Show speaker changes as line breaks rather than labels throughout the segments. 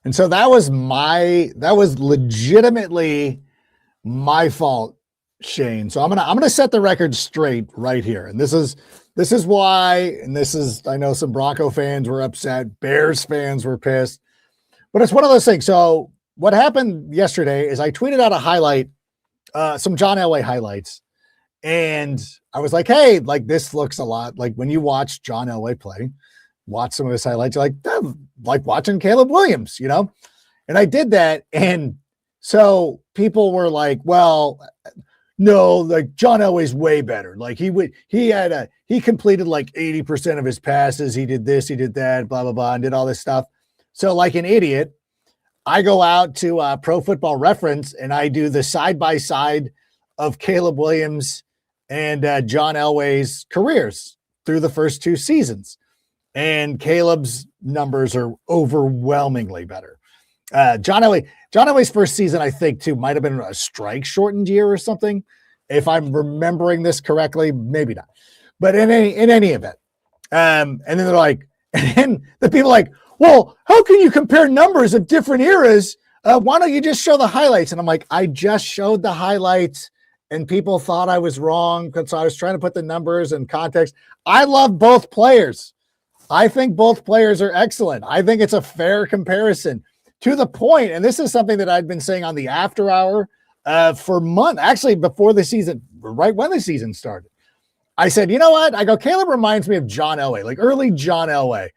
And so that was legitimately my fault, Shane. So I'm gonna set the record straight right here. And this is why, and I know some Bronco fans were upset, Bears fans were pissed, but it's one of those things. So what happened yesterday is I tweeted out a highlight, some John Elway highlights. And I was like, hey, like this looks a lot like when you watch John Elway play, watch some of his highlights, you're like watching Caleb Williams, you know? And I did that. And so people were like, well, no, like John Elway's way better. Like he completed like 80% of his passes. He did this, he did that, blah, blah, blah, and did all this stuff. So like an idiot, I go out to Pro Football Reference and I do the side-by-side of Caleb Williams and John Elway's careers through the first 2 seasons. And Caleb's numbers are overwhelmingly better. John Elway's first season, I think, too, might have been a strike-shortened year or something. If I'm remembering this correctly, maybe not. But in any event. And then they're like, and the people are like, well, how can you compare numbers of different eras? Why don't you just show the highlights? And I'm like, I just showed the highlights. And people thought I was wrong because I was trying to put the numbers in context. I love both players. I think both players are excellent. I think it's a fair comparison to the point, and this is something that I'd been saying on the after hour for months, actually before the season, right when the season started. I said, you know what? I go, Caleb reminds me of John Elway, like early John Elway.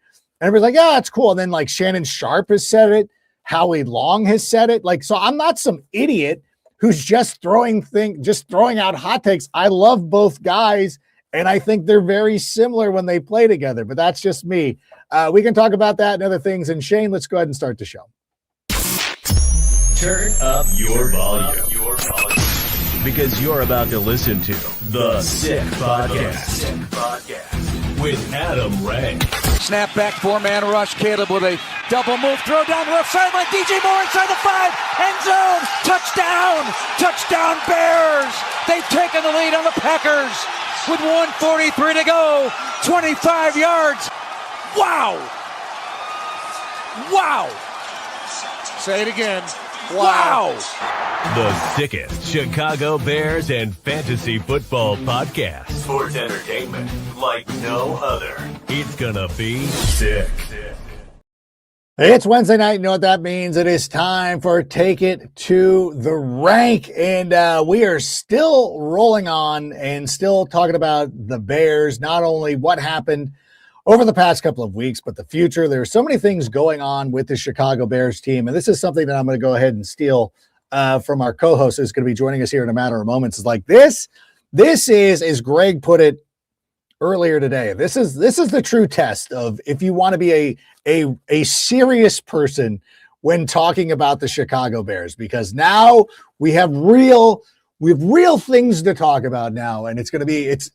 And everybody's like, yeah, that's cool. And then like Shannon Sharp has said it. Howie Long has said it. Like, so I'm not some idiot who's just throwing out hot takes. I love both guys, and I think they're very similar when they play together, but that's just me. We can talk about that and other things. And Shane, let's go ahead and start the show.
Turn up your volume. Because you're about to listen to The Sick Podcast with Adam Ray.
Snap back, 4-man rush. Caleb with a double move, throw down the left sideline. DJ Moore inside the 5, end zone, touchdown Bears. They've taken the lead on the Packers with 1:43 to go, 25 yards. Wow. Say it again. Wow.
The sickest Chicago Bears and fantasy football podcast. Sports entertainment like no other. It's gonna be sick.
Hey, it's Wednesday night. You know what that means? It is time for Take It to the Rank. And we are still rolling on and still talking about the Bears, not only what happened over the past couple of weeks, but the future. There's so many things going on with the Chicago Bears team. And this is something that I'm going to go ahead and steal from our co-host who's going to be joining us here in a matter of moments. It's like this is, as Greg put it earlier today, this is the true test of if you want to be a serious person when talking about the Chicago Bears, because now we have real things to talk about now. And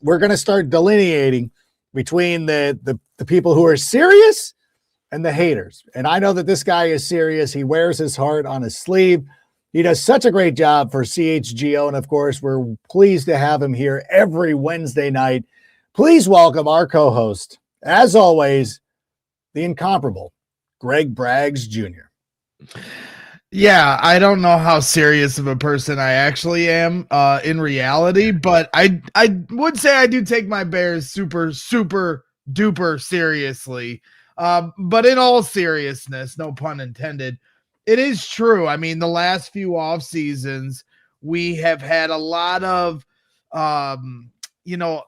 we're going to start delineating between the people who are serious and the haters. And I know that this guy is serious. He wears his heart on his sleeve. He does such a great job for CHGO. And of course, we're pleased to have him here every Wednesday night. Please welcome our co-host, as always, the incomparable Greg Braggs Jr.
Yeah, I don't know how serious of a person I actually am in reality, but I would say I do take my Bears super, super duper seriously. But in all seriousness, no pun intended, it is true. I mean, the last few off seasons, we have had a lot of,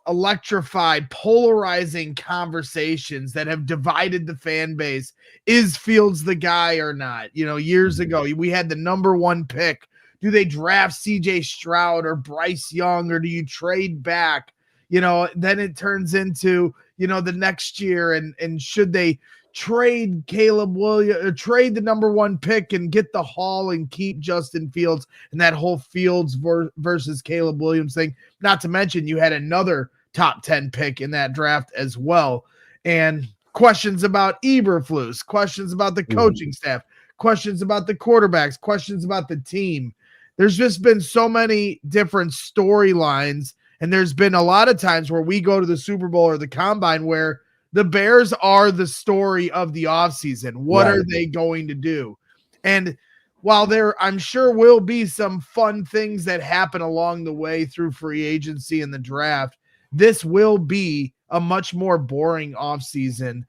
electrified, polarizing conversations that have divided the fan base. Is Fields the guy or not? Years ago, we had the number 1 pick. Do they draft CJ Stroud or Bryce Young, or do you trade back? Then it turns into, the next year, and should they trade Caleb Williams or trade the number 1 pick and get the haul and keep Justin Fields, and that whole Fields versus Caleb Williams thing. Not to mention you had another top 10 pick in that draft as well. And questions about Eberflus, questions about the coaching staff, questions about the quarterbacks, questions about the team. There's just been so many different storylines, and there's been a lot of times where we go to the Super Bowl or the Combine where the Bears are the story of the offseason. What are they going to do? And while I'm sure will be some fun things that happen along the way through free agency and the draft, this will be a much more boring offseason,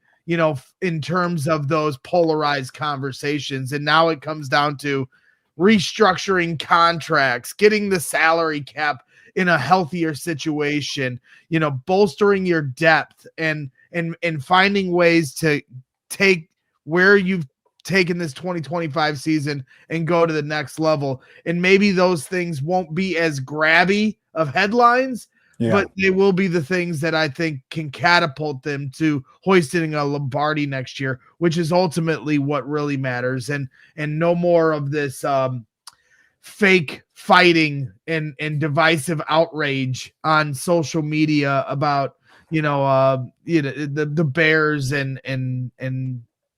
in terms of those polarized conversations. And now it comes down to restructuring contracts, getting the salary cap in a healthier situation, bolstering your depth and finding ways to take where you've taken this 2025 season and go to the next level. And maybe those things won't be as grabby of headlines, but they will be the things that I think can catapult them to hoisting a Lombardi next year, which is ultimately what really matters. And no more of this fake fighting and divisive outrage on social media about, the Bears and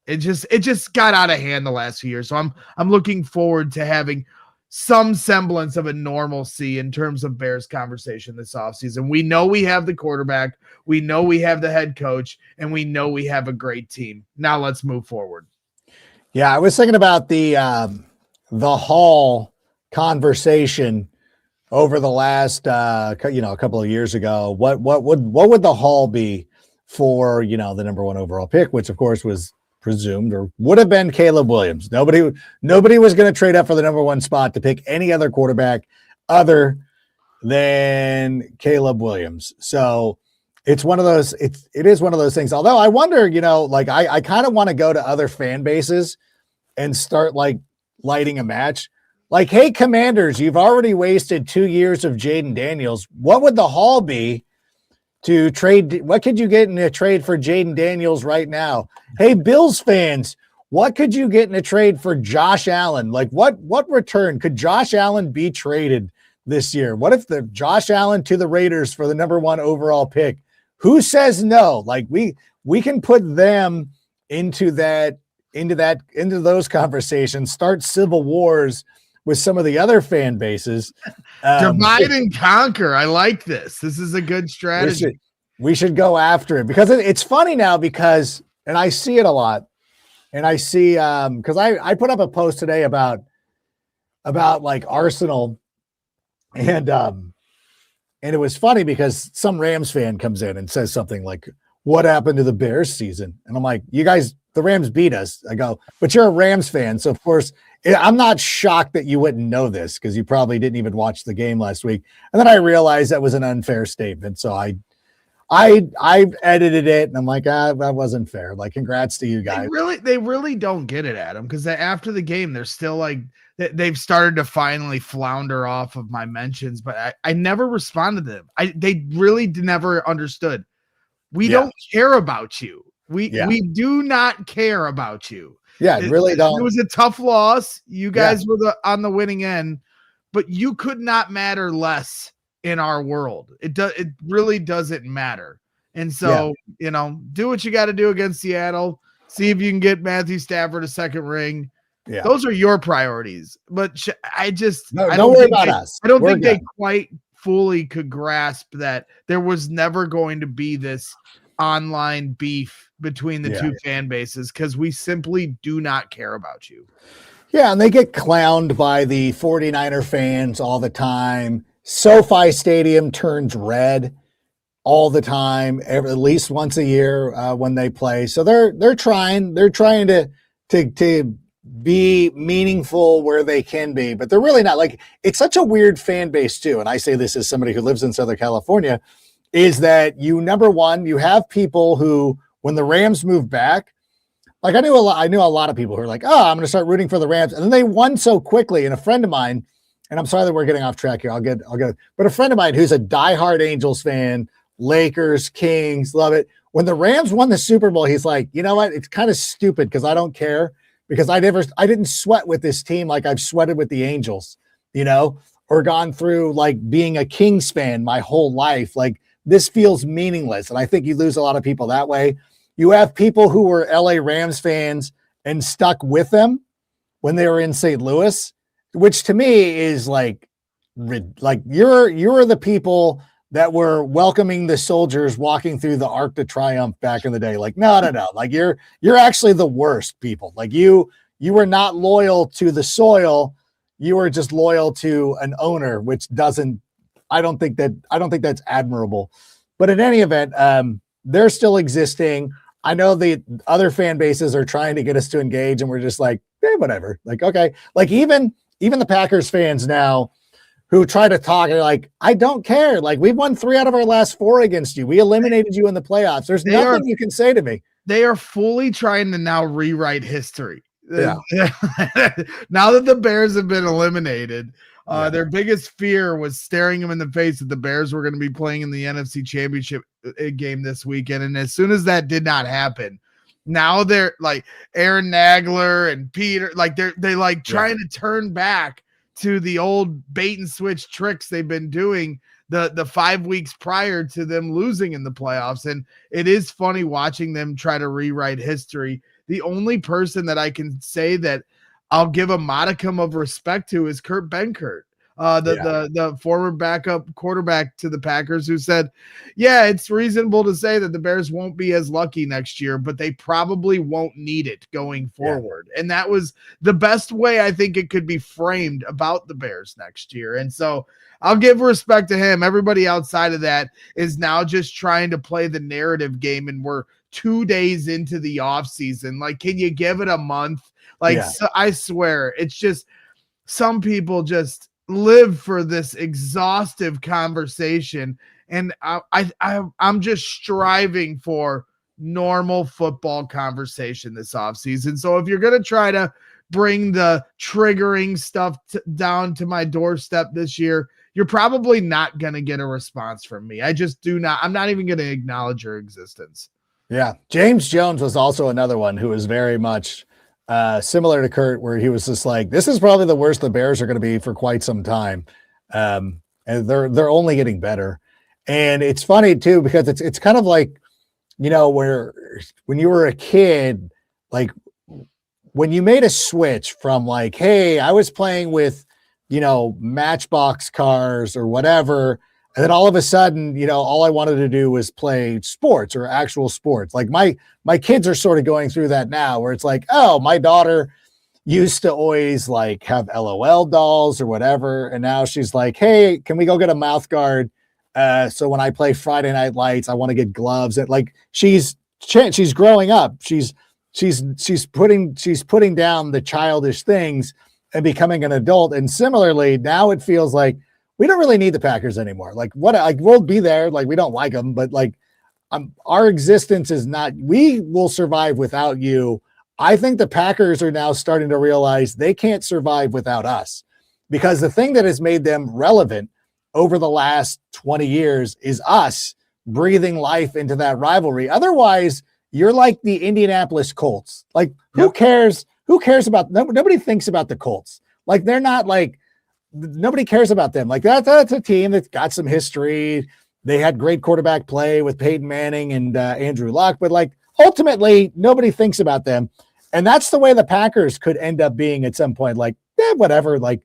it just got out of hand the last few years. So I'm looking forward to having some semblance of a normalcy in terms of Bears conversation this offseason. We know we have the quarterback, we know we have the head coach, and we know we have a great team. Now let's move forward.
Yeah, I was thinking about the Hall conversation over the last a couple of years ago. What would the Hall be for the number one overall pick, which of course was presumed or would have been Caleb Williams. Nobody was going to trade up for the number one spot to pick any other quarterback other than Caleb Williams. So it's one of those, it is one of those things. Although I wonder, I kind of want to go to other fan bases and start lighting a match. Like, hey, Commanders, you've already wasted 2 years of Jaden Daniels. What would the haul be to trade? What could you get in a trade for Jaden Daniels right now? Hey, Bills fans, what could you get in a trade for Josh Allen? Like, what return could Josh Allen be traded this year? What if the Josh Allen to the Raiders for the number one overall pick? Who says no? Like, we can put them into those conversations, start civil wars with some of the other fan bases.
Divide and conquer. I like this. This is a good strategy.
We should go after it because it's funny now because, and I see it a lot, and I see because I put up a post today about like Arsenal, and it was funny because some Rams fan comes in and says something like, "What happened to the Bears season?" And I'm like, "You guys, the Rams beat us." I go, "But you're a Rams fan, so of course." I'm not shocked that you wouldn't know this because you probably didn't even watch the game last week. And then I realized that was an unfair statement. So I edited it and I'm like, that wasn't fair. Like, congrats to you guys.
They really don't get it, Adam, because after the game, they're still like, they've started to finally flounder off of my mentions, but I never responded to them. They really never understood. We don't care about you. We do not care about you.
Yeah, really don't.
It was a tough loss. You guys were on the winning end, but you could not matter less in our world. It really doesn't matter. And so, do what you got to do against Seattle. See if you can get Matthew Stafford a second ring. Yeah. Those are your priorities. But I don't worry about us. I don't think they quite fully could grasp that there was never going to be this online beef between the two fan bases because we simply do not care about you.
Yeah, and they get clowned by the 49er fans all the time. SoFi Stadium turns red all the time, at least once a year when they play. So they're trying to be meaningful where they can be, but they're really not. Like, it's such a weird fan base too. And I say this as somebody who lives in Southern California, is that number one, you have people who, when the Rams moved back, like I knew a lot of people who are like, oh, I'm going to start rooting for the Rams. And then they won so quickly. And a friend of mine, and I'm sorry that we're getting off track here. I'll get, but a friend of mine who's a diehard Angels fan, Lakers, Kings, love it. When the Rams won the Super Bowl, he's like, you know what? It's kind of stupid because I don't care because I didn't sweat with this team like I've sweated with the Angels, or gone through like being a Kings fan my whole life. Like, this feels meaningless. And I think you lose a lot of people that way. You have people who were LA Rams fans and stuck with them when they were in St. Louis, which to me is like you're the people that were welcoming the soldiers walking through the Arc de Triomphe back in the day. Like, no. Like, you're actually the worst people. Like, you you were not loyal to the soil. You were just loyal to an owner, which I don't think that's admirable. But in any event, they're still existing. I know the other fan bases are trying to get us to engage, and we're just like, whatever. Like, okay. Like even the Packers fans now who try to talk are like, I don't care. Like, we've won 3 out of our last 4 against you. We eliminated you in the playoffs. There's nothing you can say to me.
They are fully trying to now rewrite history.
Yeah.
Now that the Bears have been eliminated, their biggest fear was staring them in the face that the Bears were going to be playing in the NFC Championship game this weekend. And as soon as that did not happen, now they're like Aaron Nagler and Peter, like they like trying to turn back to the old bait and switch tricks they've been doing the 5 weeks prior to them losing in the playoffs. And it is funny watching them try to rewrite history. The only person that I can say that I'll give a modicum of respect to is Kurt Benkert, the former backup quarterback to the Packers, who said, yeah, it's reasonable to say that the Bears won't be as lucky next year, but they probably won't need it going forward. And that was the best way I think it could be framed about the Bears next year. And so I'll give respect to him. Everybody outside of that is now just trying to play the narrative game, and we're 2 days into the offseason. Like, can you give it a month? Like, so I swear, it's just some people just live for this exhaustive conversation, and I'm just striving for normal football conversation this offseason. So if you're going to try to bring the triggering stuff down to my doorstep this year, you're probably not going to get a response from me. I'm not even going to acknowledge your existence.
Yeah. James Jones was also another one who was very much similar to Kurt, where he was just like, this is probably the worst the Bears are going to be for quite some time. And they're only getting better. And it's funny too, because it's kind of like, where when you were a kid, like when you made a switch from like, hey, I was playing with, Matchbox cars or whatever. And then all of a sudden, all I wanted to do was play sports or actual sports. Like my kids are sort of going through that now, where it's like, oh, my daughter used to always like have LOL dolls or whatever. And now she's like, hey, can we go get a mouth guard? So when I play Friday Night Lights, I want to get gloves. And like, she's growing up. She's putting down the childish things and becoming an adult. And similarly, now it feels like we don't really need the Packers anymore. Like we'll be there. Like we don't like them, but like our existence is not, we will survive without you. I think the Packers are now starting to realize they can't survive without us, because the thing that has made them relevant over the last 20 years is us breathing life into that rivalry. Otherwise, you're like the Indianapolis Colts. Like who cares? Who cares about, nobody thinks about the Colts. Like they're not like, nobody cares about them. Like that's a team that's got some history. They had great quarterback play with Peyton Manning and Andrew Luck, but like ultimately nobody thinks about them. And that's the way the Packers could end up being at some point. Like, whatever. Like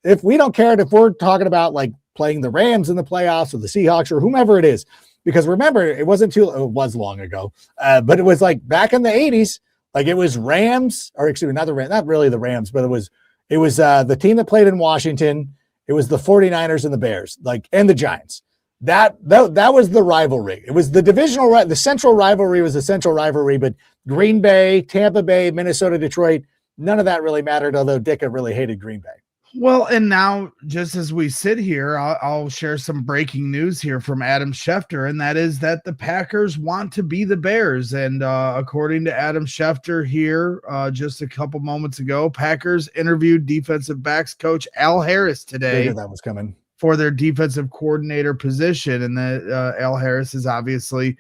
if we don't care, if we're talking about like playing the Rams in the playoffs or the Seahawks or whomever it is, because remember, it was long ago, but it was like back in the 80s, like it was Rams, or excuse me, not really the Rams, but it was the team that played in Washington. It was the 49ers and the Bears, like, and the Giants. That was the rivalry. It was the divisional, the central rivalry was the central rivalry, but Green Bay, Tampa Bay, Minnesota, Detroit, none of that really mattered, although Dicka really hated Green Bay.
Well, and now just as we sit here, I'll share some breaking news here from Adam Schefter, and that is that the Packers want to be the Bears. And according to Adam Schefter here, just a couple moments ago, Packers interviewed defensive backs coach Al Harris today.
Figured that was coming.
For their defensive coordinator position. And that Al Harris is obviously,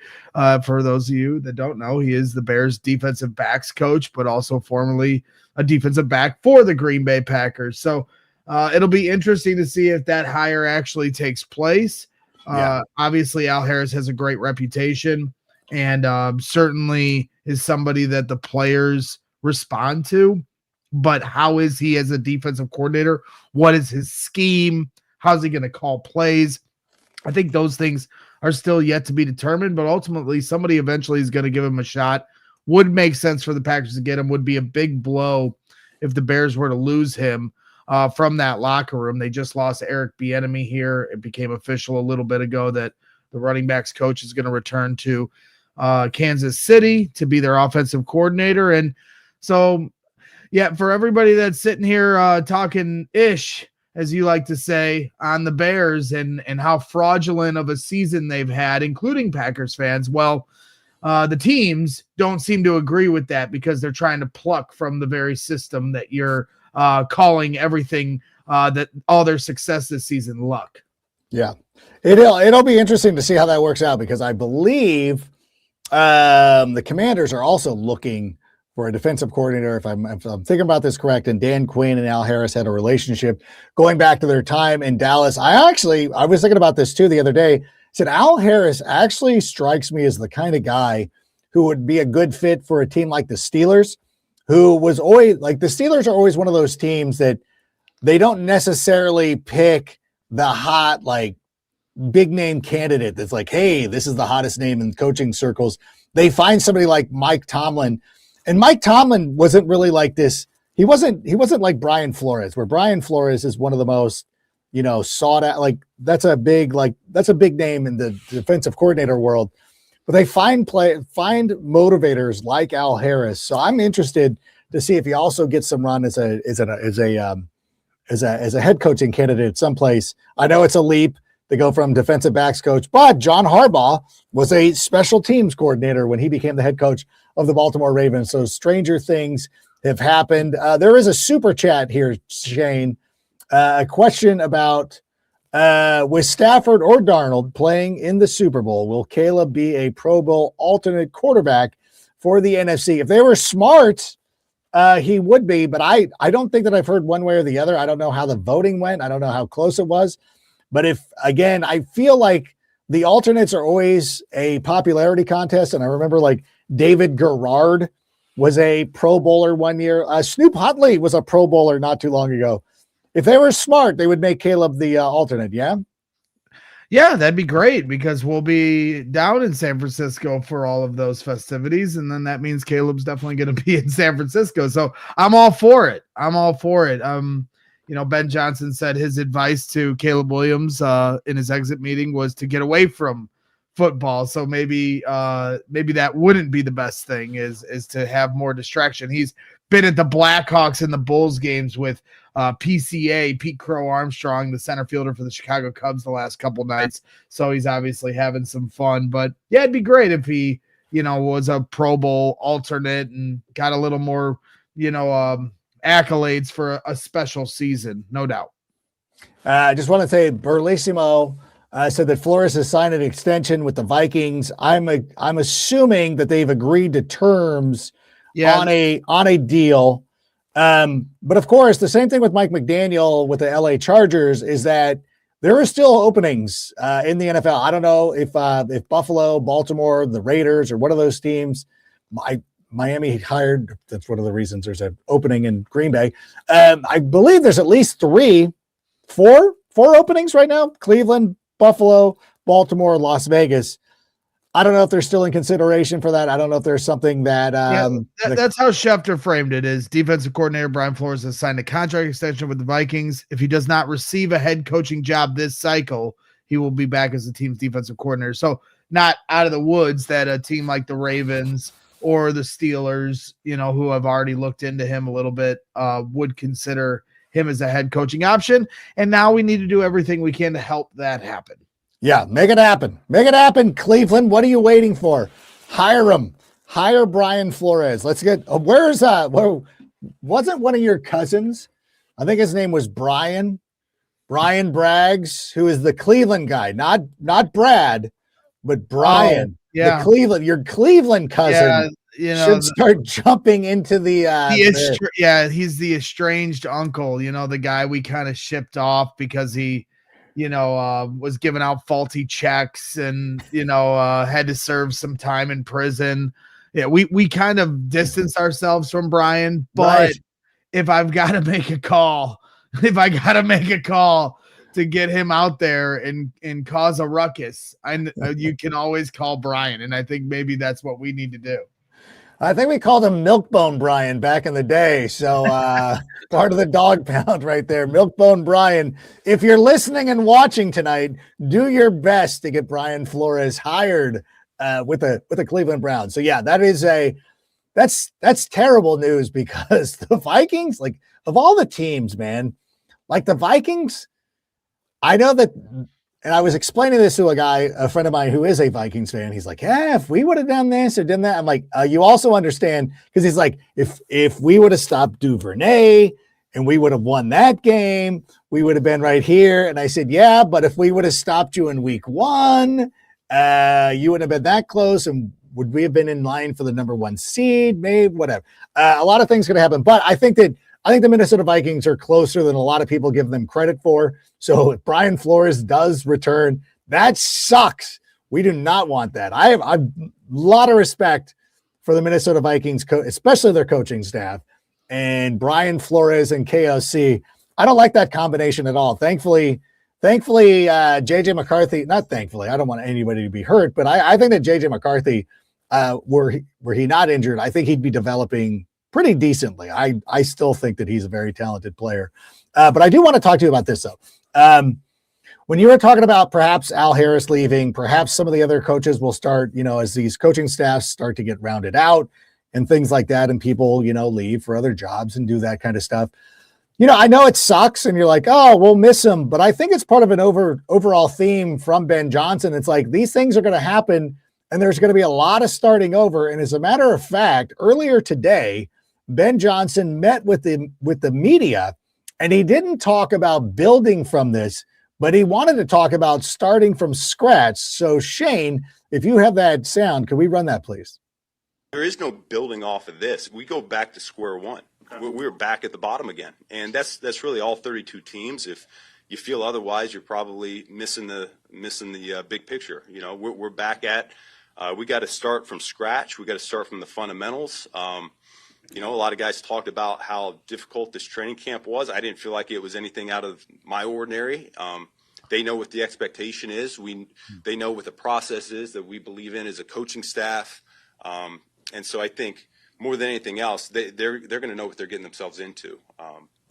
for those of you that don't know, he is the Bears defensive backs coach, but also formerly a defensive back for the Green Bay Packers. So it'll be interesting to see if that hire actually takes place. Obviously, Al Harris has a great reputation and certainly is somebody that the players respond to. But how is he as a defensive coordinator? What is his scheme? How's he going to call plays? I think those things are still yet to be determined, but ultimately somebody eventually is going to give him a shot. Would make sense for the Packers to get him, would be a big blow if the Bears were to lose him from that locker room. They just lost Eric Bieniemy here. It became official a little bit ago that the running backs coach is going to return to Kansas City to be their offensive coordinator. And so, yeah, for everybody that's sitting here talking ish, as you like to say, on the Bears and how fraudulent of a season they've had, including Packers fans, well, the teams don't seem to agree with that because they're trying to pluck from the very system that you're calling everything that all their success this season luck.
Yeah, it'll be interesting to see how that works out because I believe the Commanders are also looking for a defensive coordinator. If I'm thinking about this correct, and Dan Quinn and Al Harris had a relationship going back to their time in Dallas. I was thinking about this too the other day. I said Al Harris actually strikes me as the kind of guy who would be a good fit for a team like the Steelers, who was always like the Steelers are always one of those teams that they don't necessarily pick the hot, like big name candidate that's like, hey, this is the hottest name in coaching circles. They find somebody like Mike Tomlin, and Mike Tomlin wasn't really like this. He wasn't like Brian Flores, where Brian Flores is one of the most, sought out, like that's a big name in the defensive coordinator world. But they find motivators like Al Harris. So I'm interested to see if he also gets some run as a head coaching candidate someplace. I know it's a leap to go from defensive backs coach, but John Harbaugh was a special teams coordinator when he became the head coach of the Baltimore Ravens. So stranger things have happened. There is a super chat here, Shane. A question about with Stafford or Darnold playing in the Super Bowl, will Caleb be a Pro Bowl alternate quarterback for the NFC? If they were smart, he would be, but I don't think that I've heard one way or the other. I don't know how the voting went. I don't know how close it was. But I feel like the alternates are always a popularity contest. And I remember like David Garrard was a Pro Bowler one year. Snoop Huntley was a Pro Bowler not too long ago. If they were smart, they would make Caleb the alternate. Yeah.
Yeah, that'd be great because we'll be down in San Francisco for all of those festivities. And then that means Caleb's definitely going to be in San Francisco. So I'm all for it. Ben Johnson said his advice to Caleb Williams in his exit meeting was to get away from football. So maybe that wouldn't be the best thing is to have more distraction. He's been at the Blackhawks and the Bulls games with PCA, Pete Crow Armstrong, the center fielder for the Chicago Cubs the last couple nights. So he's obviously having some fun. But yeah, it'd be great if he, was a Pro Bowl alternate and got a little more, accolades for a special season, no doubt.
I just want to say Burlissimo said that Flores has signed an extension with the Vikings. I'm assuming that they've agreed to terms on a deal. But of course, the same thing with Mike McDaniel with the LA Chargers is that there are still openings in the NFL. I don't know if Buffalo, Baltimore, the Raiders, or one of those teams, Miami hired. That's one of the reasons there's an opening in Green Bay. I believe there's at least four openings right now: Cleveland, Buffalo, Baltimore, Las Vegas. I don't know if they're still in consideration for that. I don't know if there's something that
that's how Schefter framed it. Is defensive coordinator Brian Flores has signed a contract extension with the Vikings. If he does not receive a head coaching job this cycle, he will be back as the team's defensive coordinator. So not out of the woods that a team like the Ravens or the Steelers, who have already looked into him a little bit, would consider him as a head coaching option. And now we need to do everything we can to help that happen.
Yeah, make it happen. Make it happen, Cleveland. What are you waiting for? Hire him. Hire Brian Flores. Let's get where's wasn't one of your cousins? I think his name was Brian Braggs, who is the Cleveland guy, not Brad, but Brian.
Yeah.
Your Cleveland cousin should start jumping into
he's the estranged uncle, the guy we kind of shipped off because he was giving out faulty checks and, had to serve some time in prison. Yeah, we kind of distanced ourselves from Brian, but if I've got to make a call to get him out there and cause a ruckus, you can always call Brian. And I think maybe that's what we need to do.
I think we called him Milkbone Brian back in the day. So part of the dog pound right there. Milkbone Brian. If you're listening and watching tonight, do your best to get Brian Flores hired with the Cleveland Browns. So yeah, that's terrible news because the Vikings, like of all the teams, man, like the Vikings, I know that. And I was explaining this to a friend of mine who is a Vikings fan. He's like, yeah, if we would have done this or done that. I'm like, you also understand, because he's like, if we would have stopped Duvernay and we would have won that game, we would have been right here. And I said, yeah, but if we would have stopped you in week 1, you wouldn't have been that close. And would we have been in line for the number 1 seed? Maybe, whatever. A lot of things could happen. But I think the Minnesota Vikings are closer than a lot of people give them credit for. So if Brian Flores does return, that sucks. We do not want that. I have a lot of respect for the Minnesota Vikings, especially their coaching staff, and Brian Flores and KOC. I don't like that combination at all. Thankfully, JJ McCarthy, not thankfully, I don't want anybody to be hurt, but I think that JJ McCarthy, were he not injured, I think he'd be developing pretty decently. I still think that he's a very talented player. But I do want to talk to you about this, though. When you were talking about perhaps Al Harris leaving, perhaps some of the other coaches will start, as these coaching staffs start to get rounded out and things like that, and people, leave for other jobs and do that kind of stuff. I know it sucks and you're like, oh, we'll miss him. But I think it's part of an overall theme from Ben Johnson. It's like these things are going to happen and there's going to be a lot of starting over. And as a matter of fact, earlier today, Ben Johnson met with the media, and he didn't talk about building from this, but he wanted to talk about starting from scratch. So Shane, if you have that sound, can we run that, please?
There is no building off of this. We go back to square one. We're back at the bottom again, and that's really all 32 teams. If you feel otherwise, you're probably missing the big picture. We're back at. We got to start from scratch. We got to start from the fundamentals. A lot of guys talked about how difficult this training camp was. I didn't feel like it was anything out of my ordinary. They know what the expectation is. They know what the process is that we believe in as a coaching staff. And so I think more than anything else, they're going to know what they're getting themselves into.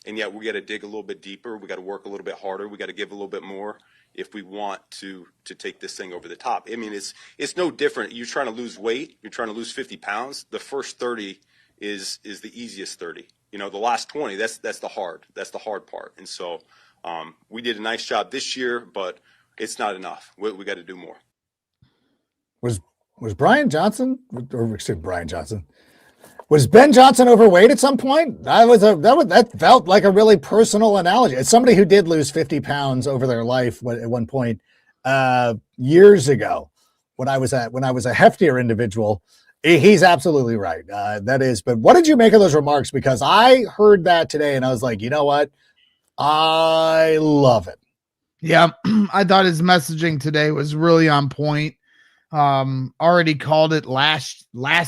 And yet we got to dig a little bit deeper. We got to work a little bit harder. We got to give a little bit more if we want to take this thing over the top. I mean, it's no different. You're trying to lose weight. You're trying to lose 50 pounds. The first 30 is the easiest 30. The last 20, that's the hard part. And so we did a nice job this year, but it's not enough. We got to do more.
Was Brian Johnson, or excuse Brian Johnson, was Ben Johnson overweight at some point? That felt like a really personal analogy. As somebody who did lose 50 pounds over their life at one point years ago, when I was a heftier individual. He's absolutely right. That is. But what did you make of those remarks? Because I heard that today and I was like, you know what? I love it.
Yeah, I thought his messaging today was really on point. Already called it last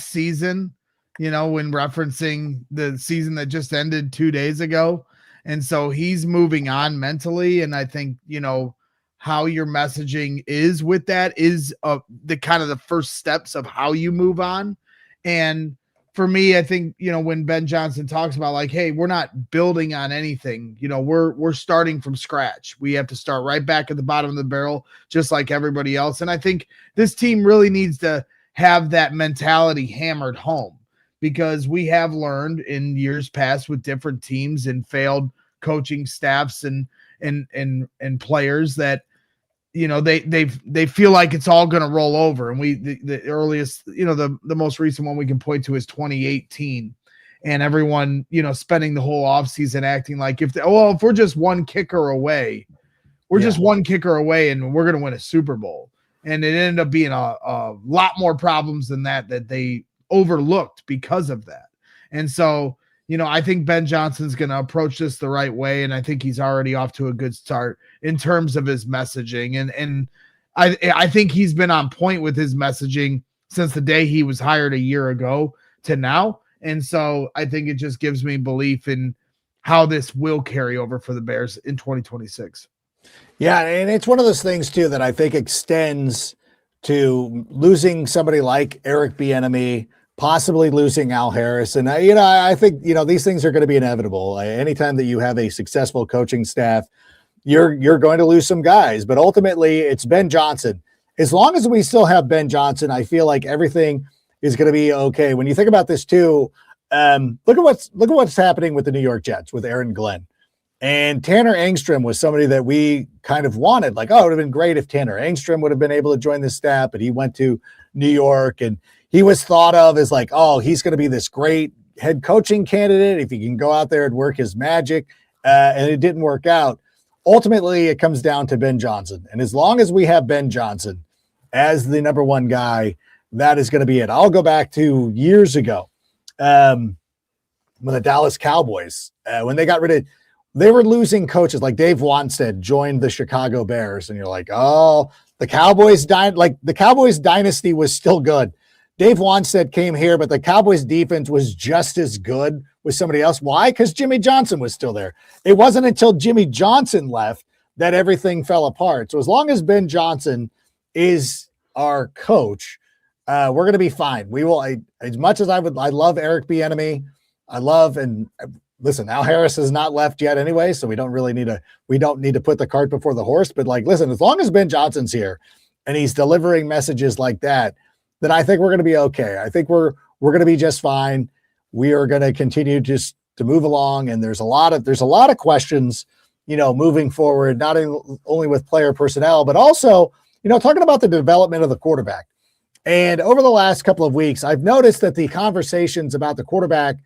season, when referencing the season that just ended 2 days ago. And so he's moving on mentally. And I think, how your messaging is with that is the kind of the first steps of how you move on. And for me, I think, when Ben Johnson talks about like, hey, we're not building on anything, we're starting from scratch. We have to start right back at the bottom of the barrel, just like everybody else. And I think this team really needs to have that mentality hammered home, because we have learned in years past with different teams and failed coaching staffs and players that, they feel like it's all going to roll over. And the earliest, the most recent one we can point to is 2018, and everyone, spending the whole offseason acting like if we're just one kicker away, just one kicker away and we're going to win a Super Bowl. And it ended up being a lot more problems than that they overlooked because of that. And so, I think Ben Johnson's going to approach this the right way, and I think he's already off to a good start in terms of his messaging. And I think he's been on point with his messaging since the day he was hired a year ago to now. And so I think it just gives me belief in how this will carry over for the Bears in 2026.
Yeah, and it's one of those things, too, that I think extends to losing somebody like Eric Bieniemy, possibly losing Al Harris. And I think, these things are going to be inevitable. Anytime that you have a successful coaching staff, you're going to lose some guys, but ultimately it's Ben Johnson. As long as we still have Ben Johnson, I feel like everything is going to be okay. When you think about this too, look at what's happening with the New York Jets with Aaron Glenn. And Tanner Engstrom was somebody that we kind of wanted, like, oh, it would have been great if Tanner Engstrom would have been able to join the staff, but he went to New York and he was thought of as like, oh, he's going to be this great head coaching candidate if he can go out there and work his magic. And it didn't work out. Ultimately, it comes down to Ben Johnson. And as long as we have Ben Johnson as the number one guy, that is going to be it. I'll go back to years ago when the Dallas Cowboys, when they got rid of, they were losing coaches like Dave Wanstead joined the Chicago Bears. And you're like, oh, the Cowboys the Cowboys dynasty was still good. Dave Wanstead came here, but the Cowboys defense was just as good with somebody else. Why? Because Jimmy Johnson was still there. It wasn't until Jimmy Johnson left that everything fell apart. So as long as Ben Johnson is our coach, we're going to be fine. We will, as much as I love Eric Bieniemy. Listen, Al Harris has not left yet anyway, so we don't need to put the cart before the horse. But listen, as long as Ben Johnson's here and he's delivering messages like that, then I think we're going to be okay. I think we're going to be just fine. We are going to continue just to move along. And there's a lot of questions, moving forward, not only with player personnel, but also, talking about the development of the quarterback. And over the last couple of weeks, I've noticed that the conversations about the quarterback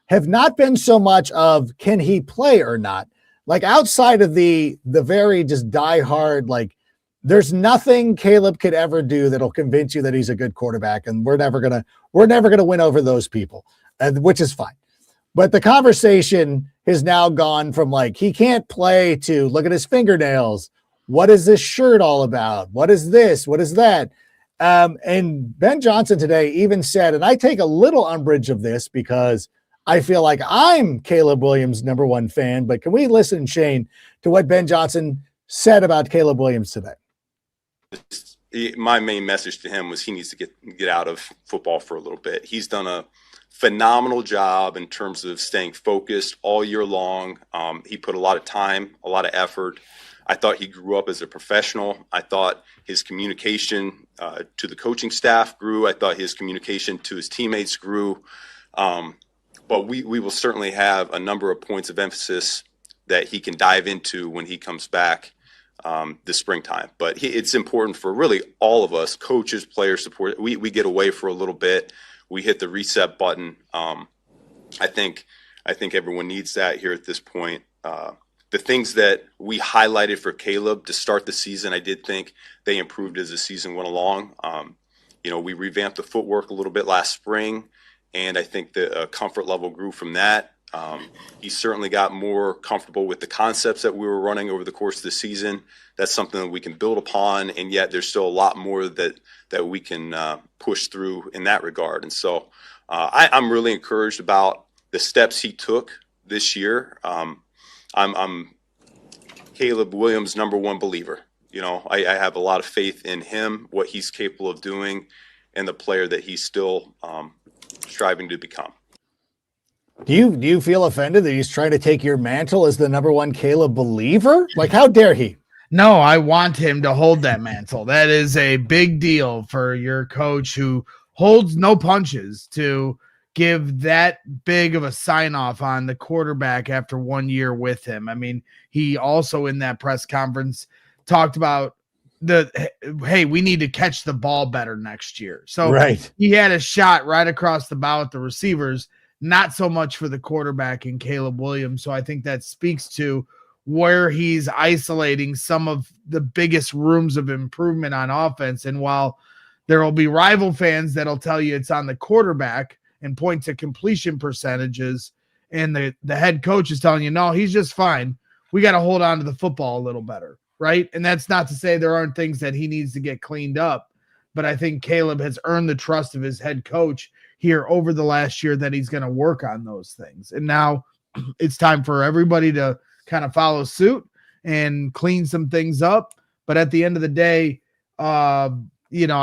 have not been so much of can he play or not. Like outside of the very just diehard, there's nothing Caleb could ever do that'll convince you that he's a good quarterback, and we're never gonna win over those people, which is fine. But the conversation has now gone from he can't play to look at his fingernails. What is this shirt all about? What is this? What is that? And Ben Johnson today even said, and I take a little umbrage of this because I feel like I'm Caleb Williams' number one fan, but can we listen, Shane, to what Ben Johnson said about Caleb Williams today?
My main message to him was he needs to get out of football for a little bit. He's done a phenomenal job in terms of staying focused all year long. He put a lot of time, a lot of effort. I thought he grew up as a professional. I thought his communication to the coaching staff grew. I thought his communication to his teammates grew. But we will certainly have a number of points of emphasis that he can dive into when he comes back this springtime. But it's important for really all of us, coaches, players, support. We get away for a little bit. We hit the reset button. I think everyone needs that here at this point. The things that we highlighted for Caleb to start the season, I did think they improved as the season went along. We revamped the footwork a little bit last spring, and I think the comfort level grew from that. He certainly got more comfortable with the concepts that we were running over the course of the season. That's something that we can build upon, and yet there's still a lot more that we can push through in that regard. And so I'm really encouraged about the steps he took this year. I'm Caleb Williams' number one believer. I have a lot of faith in him, what he's capable of doing, and the player that he's still striving to become.
Do you feel offended that he's trying to take your mantle as the number one Caleb believer? How dare he?
No, I want him to hold that mantle. That is a big deal for your coach who holds no punches to give that big of a sign off on the quarterback after 1 year with him. I mean, he also in that press conference talked about hey, we need to catch the ball better next year. So
right.
He had a shot right across the bow at the receivers, not so much for the quarterback in Caleb Williams. So I think that speaks to where he's isolating some of the biggest rooms of improvement on offense. And while there will be rival fans that'll tell you it's on the quarterback and point to completion percentages, and the head coach is telling you, no, he's just fine. We got to hold on to the football a little better, right? And that's not to say there aren't things that he needs to get cleaned up, but I think Caleb has earned the trust of his head coach here over the last year that he's going to work on those things. And now it's time for everybody to kind of follow suit and clean some things up. But at the end of the day, I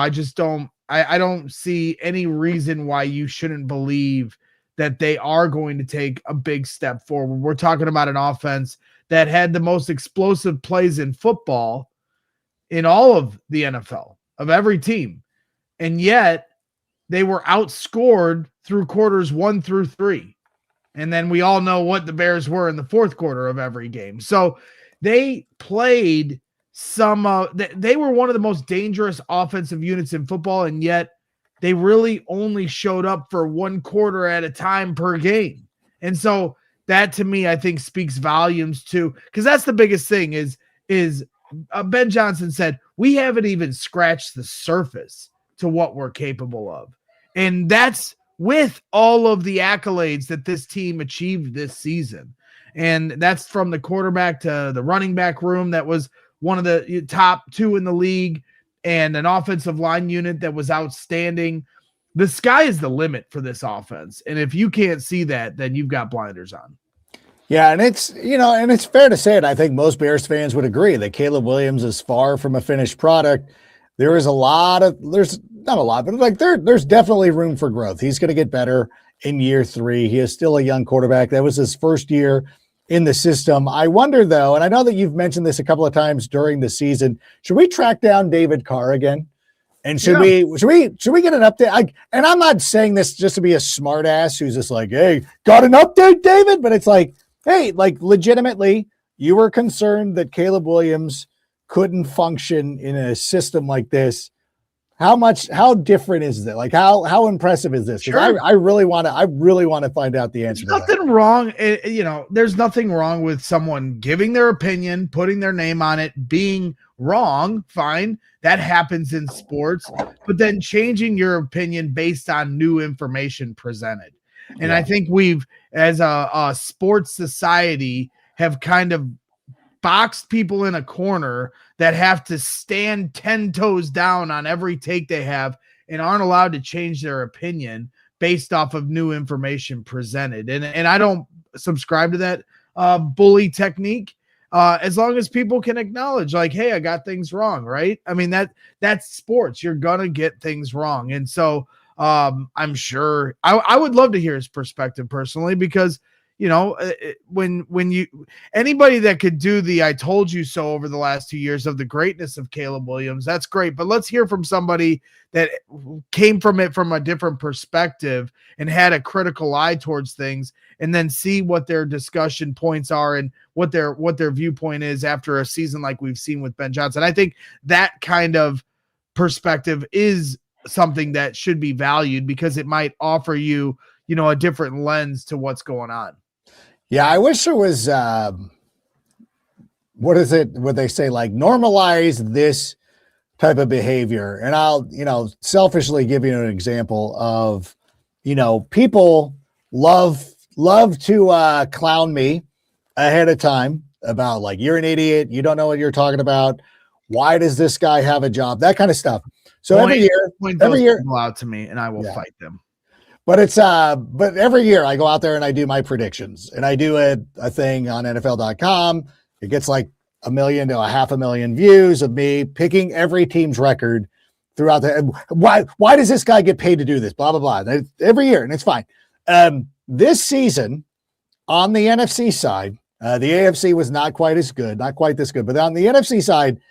just don't I don't see any reason why you shouldn't believe that they are going to take a big step forward. We're talking about an offense that had the most explosive plays in football in all of the NFL, of every team. And yet they were outscored through quarters 1 through 3. And then we all know what the Bears were in the fourth quarter of every game. So they played they were one of the most dangerous offensive units in football, and yet they really only showed up for 1 quarter at a time per game. And so that, to me, I think speaks volumes to, because that's the biggest thing is Ben Johnson said, we haven't even scratched the surface to what we're capable of. And that's with all of the accolades that this team achieved this season. And that's from the quarterback to the running back room that was one of the top 2 in the league, and an offensive line unit that was outstanding. The sky is the limit for this offense. And if you can't see that, then you've got blinders on.
Yeah, and it's, and it's fair to say it. I think most Bears fans would agree that Caleb Williams is far from a finished product. There's not a lot, but like there's definitely room for growth. He's going to get better in year 3. He is still a young quarterback. That was his first year in the system. I wonder though, and I know that you've mentioned this a couple of times during the season, should we track down David Carr again? And should we get an update? And I'm not saying this just to be a smart ass who's just like, hey, got an update, David? But it's like, hey, like legitimately, you were concerned that Caleb Williams couldn't function in a system like this. How different is that? Like how impressive is this? Sure. I really want to find out the answer.
There's nothing wrong. There's nothing wrong with someone giving their opinion, putting their name on it, being wrong. Fine. That happens in sports, but then changing your opinion based on new information presented. And I think we've, as a sports society, have kind of boxed people in a corner that have to stand 10 toes down on every take they have and aren't allowed to change their opinion based off of new information presented. And I don't subscribe to that bully technique as long as people can acknowledge, like, hey, I got things wrong, right? I mean, that's sports. You're going to get things wrong. And so I'm sure I would love to hear his perspective personally, because when anybody that could do the I told you so over the last 2 years of the greatness of Caleb Williams, that's great. But let's hear from somebody that came from it from a different perspective and had a critical eye towards things, and then see what their discussion points are and what their viewpoint is after a season like we've seen with Ben Johnson. I think that kind of perspective is something that should be valued, because it might offer you, a different lens to what's going on.
Yeah, I wish there was, what they say, like normalize this type of behavior. And I'll, selfishly give you an example of, people love to clown me ahead of time about like, you're an idiot. You don't know what you're talking about. Why does this guy have a job? That kind of stuff. So every year
out to me and I will fight them.
But but every year I go out there and I do my predictions, and I do a thing on NFL.com. It gets like 1 million to 500,000 views of me picking every team's record throughout why does this guy get paid to do this? Blah, blah, blah. Every year. And it's fine. This season on the NFC side, the AFC was not quite this good, but on the NFC side,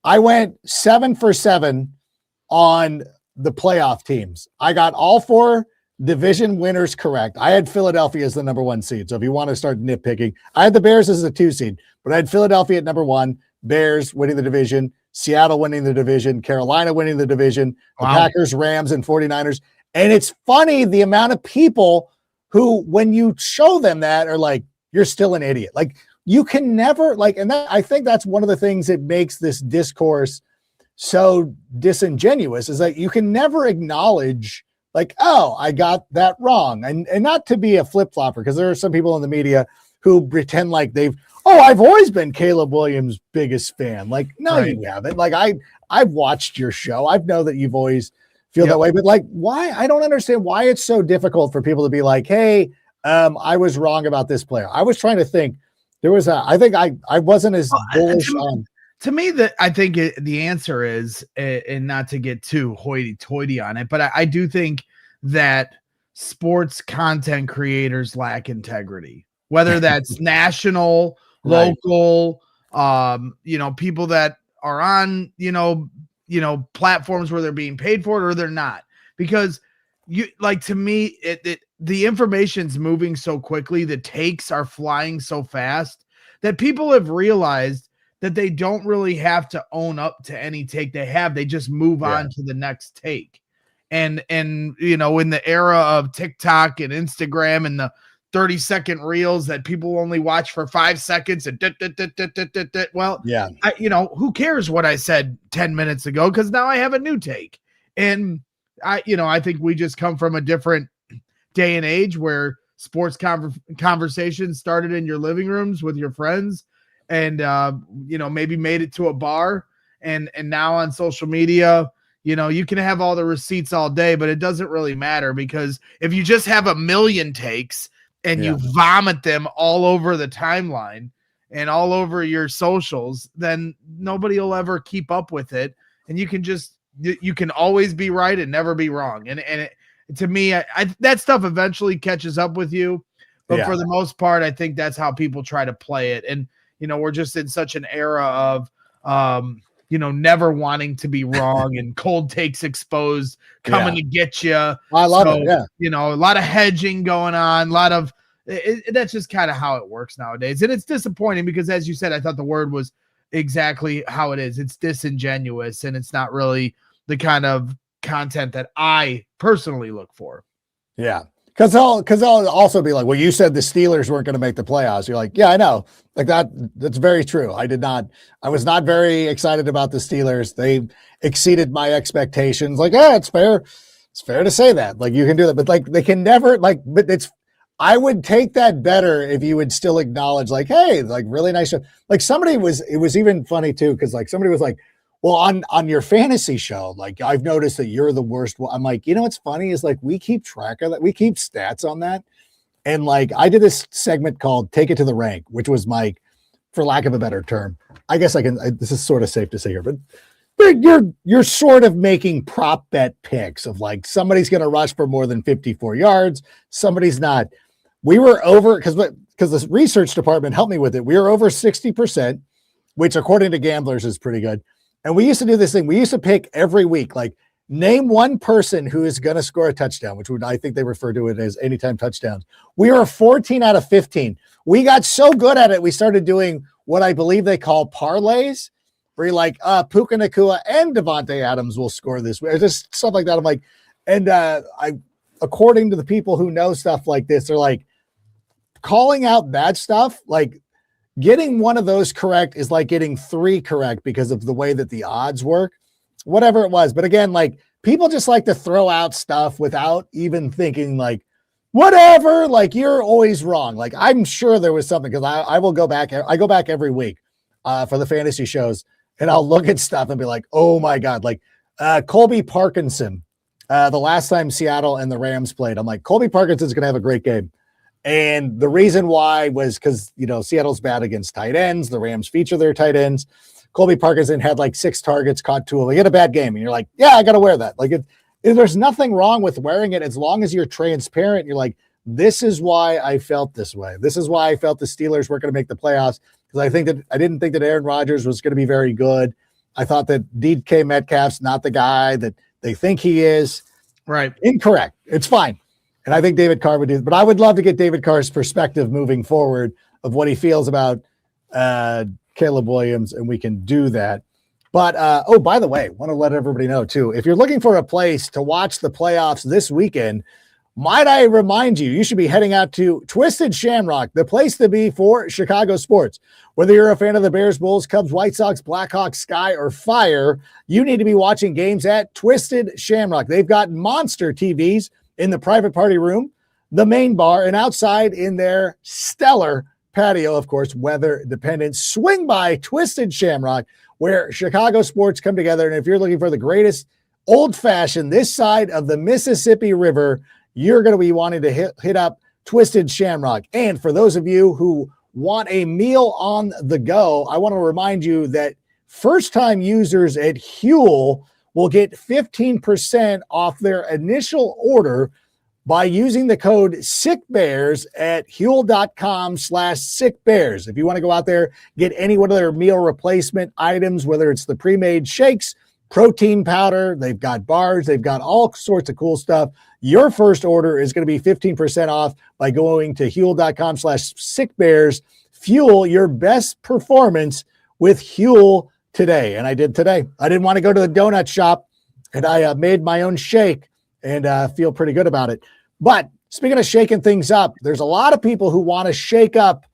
I went 7 for 7 on the playoff teams. I got all 4 division winners correct. I had Philadelphia as the number 1 seed. So if you want to start nitpicking, I had the Bears as the 2 seed, but I had Philadelphia at number 1, Bears winning the division, Seattle winning the division, Carolina winning the division, the Packers, Rams, and 49ers. And it's funny the amount of people who, when you show them that, are like, you're still an idiot. Like, you can never, like, and I think that's one of the things that makes this discourse so disingenuous, is that you can never acknowledge, like, oh, I got that wrong. And not to be a flip-flopper, because there are some people in the media who pretend like I've always been Caleb Williams' biggest fan. Like, no, right. You haven't. Like, I've watched your show. I know that you've always feel that way, but like, why? I don't understand why it's so difficult for people to be like, hey, I was wrong about this player. I was trying to think. I think I wasn't as bullish on.
To me, that I think the answer is, and not to get too hoity-toity on it, but I do think that sports content creators lack integrity, whether that's national,
Right.
local, people that are on, platforms where they're being paid for it or they're not. Because to me, the information's moving so quickly, the takes are flying so fast that people have realized that they don't really have to own up to any take they have. They just move on to the next take. And in the era of TikTok and Instagram and the 30-second reels that people only watch for 5 seconds and well,
Yeah.
who cares what I said 10 minutes ago? Because now I have a new take. And I think we just come from a different day and age where sports conversations started in your living rooms with your friends and maybe made it to a bar, and now on social media, you can have all the receipts all day, but it doesn't really matter, because if you just have a million takes and you vomit them all over the timeline and all over your socials, then nobody will ever keep up with it, and you can always be right and never be wrong. And to me, that stuff eventually catches up with you, but for the most part, I think that's how people try to play it. And we're just in such an era of, never wanting to be wrong and cold takes exposed coming to get you.
I love it. Yeah.
A lot of hedging going on, a lot of that's just kind of how it works nowadays. And it's disappointing because, as you said, I thought the word was exactly how it is. It's disingenuous, and it's not really the kind of content that I personally look for.
Yeah. Because they'll also be like, well, you said the Steelers weren't going to make the playoffs. You're like, yeah, I know. Like that's very true. I was not very excited about the Steelers. They exceeded my expectations. Like, it's fair. It's fair to say that. Like, you can do that, but like they can never I would take that better if you would still acknowledge, like, hey, like, really nice show. Like it was even funny too, because like somebody was like, well, on your fantasy show, like, I've noticed that you're the worst one. I'm like, what's funny is, like, we keep track of that. We keep stats on that. And like, I did this segment called Take It to the Rank, which was my, for lack of a better term, I guess this is sort of safe to say here, but you're sort of making prop bet picks of like, somebody's going to rush for more than 54 yards. Somebody's not. We were over, because the research department helped me with it. We were over 60%, which according to gamblers is pretty good. And we used to do this thing. We used to pick every week, like, name one person who is going to score a touchdown, which I think they refer to it as anytime touchdowns. We were 14 out of 15. We got so good at it, we started doing what I believe they call parlays, where you're like, Puka Nacua and Devontae Adams will score this week, or just stuff like that. I'm like, and according to the people who know stuff like this, they're like, calling out that stuff, like, getting one of those correct is like getting 3 correct because of the way that the odds work, whatever it was. But again, like, people just like to throw out stuff without even thinking, like, whatever, like, you're always wrong. Like, I'm sure there was something, because I will go back. I go back every week for the fantasy shows, and I'll look at stuff and be like, oh my God, like Colby Parkinson, the last time Seattle and the Rams played, I'm like, Colby Parkinson's going to have a great game. And the reason why was because, Seattle's bad against tight ends. The Rams feature their tight ends. Colby Parkinson had like 6 targets, caught 2 of them. He had a bad game. And you're like, yeah, I got to wear that. Like, there's nothing wrong with wearing it as long as you're transparent. You're like, this is why I felt this way. This is why I felt the Steelers weren't going to make the playoffs, because I didn't think that Aaron Rodgers was going to be very good. I thought that DK Metcalf's not the guy that they think he is.
Right.
Incorrect. It's fine. And I think David Carr would do, but I would love to get David Carr's perspective moving forward of what he feels about Caleb Williams, and we can do that. But, by the way, want to let everybody know too, if you're looking for a place to watch the playoffs this weekend, might I remind you, you should be heading out to Twisted Shamrock, the place to be for Chicago sports. Whether you're a fan of the Bears, Bulls, Cubs, White Sox, Blackhawks, Sky, or Fire, you need to be watching games at Twisted Shamrock. They've got monster TVs in the private party room, the main bar, and outside in their stellar patio, of course, weather dependent. Swing by Twisted Shamrock, where Chicago sports come together. And if you're looking for the greatest old fashioned this side of the Mississippi River, you're going to be wanting to hit up Twisted Shamrock. And for those of you who want a meal on the go, I want to remind you that first-time users at Huel will get 15% off their initial order by using the code SickBears at Huel.com/SickBears. If you want to go out there, get any one of their meal replacement items, whether it's the pre-made shakes, protein powder, they've got bars, they've got all sorts of cool stuff. Your first order is going to be 15% off by going to Huel.com/SickBears. Fuel your best performance with Huel today. And I did today. I didn't want to go to the donut shop, and I made my own shake and feel pretty good about it. But speaking of shaking things up, there's a lot of people who want to shake up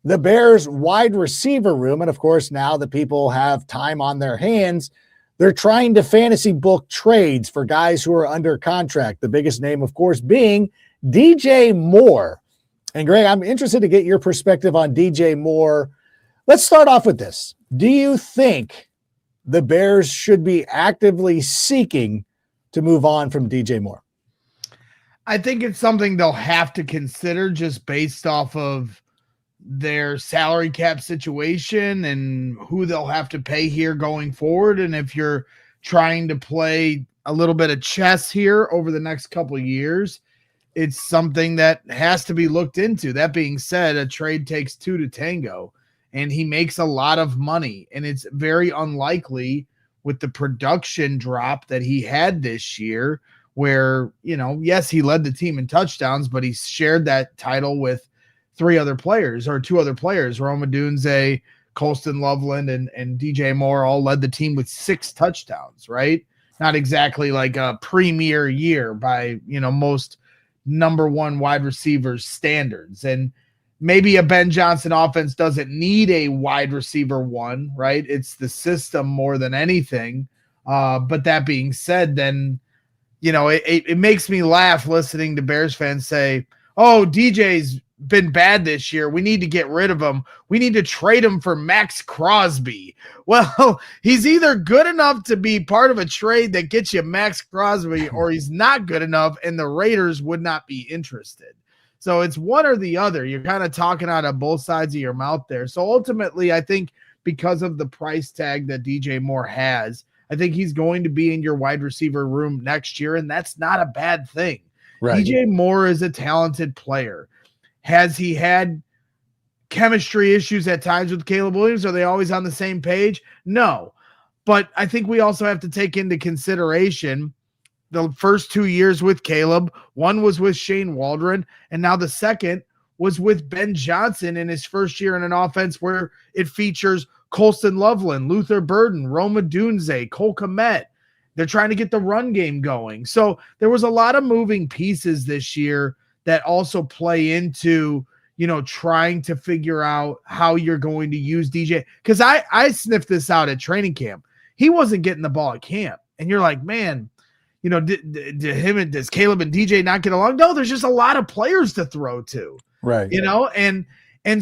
the Bears wide receiver room. And of course, now that people have time on their hands, they're trying to fantasy book trades for guys who are under contract. The biggest name, of course, being DJ Moore. And Greg, I'm interested to get your perspective on DJ Moore. Let's start off with this. Do you think the Bears should be actively seeking to move on from DJ Moore?
I think it's something they'll have to consider just based off of their salary cap situation and who they'll have to pay here going forward. And if you're trying to play a little bit of chess here over the next couple of years, it's something that has to be looked into. That being said, a trade takes two to tango, and he makes a lot of money, and it's very unlikely with the production drop that he had this year where, you know, yes, he led the team in touchdowns, but he shared that title with two other players, Rome Odunze, Colston Loveland, and DJ Moore all led the team with 6 touchdowns, right? Not exactly like a premier year by, you know, most number one wide receivers standards. And maybe a Ben Johnson offense doesn't need a wide receiver one, right? It's the system more than anything. But that being said, then, you know, it makes me laugh listening to Bears fans say, oh, DJ's been bad this year. We need to get rid of him. We need to trade him for Max Crosby. Well, he's either good enough to be part of a trade that gets you Max Crosby, or he's not good enough, and the Raiders would not be interested. So it's one or the other. You're kind of talking out of both sides of your mouth there. So ultimately, I think because of the price tag that DJ Moore has, I think he's going to be in your wide receiver room next year, and that's not a bad thing. Right. DJ Moore is a talented player. Has he had chemistry issues at times with Caleb Williams? Are they always on the same page? No. But I think we also have to take into consideration the first 2 years with Caleb. One was with Shane Waldron, and now the second was with Ben Johnson in his first year in an offense where it features Colston Loveland, Luther Burden, Rome Odunze, Cole Kmet. They're trying to get the run game going. So there was a lot of moving pieces this year that also play into, you know, trying to figure out how you're going to use DJ. Because I sniffed this out at training camp. He wasn't getting the ball at camp. And you're like, man, you know, does Caleb and DJ not get along? No, there's just a lot of players to throw to. Right. You know, and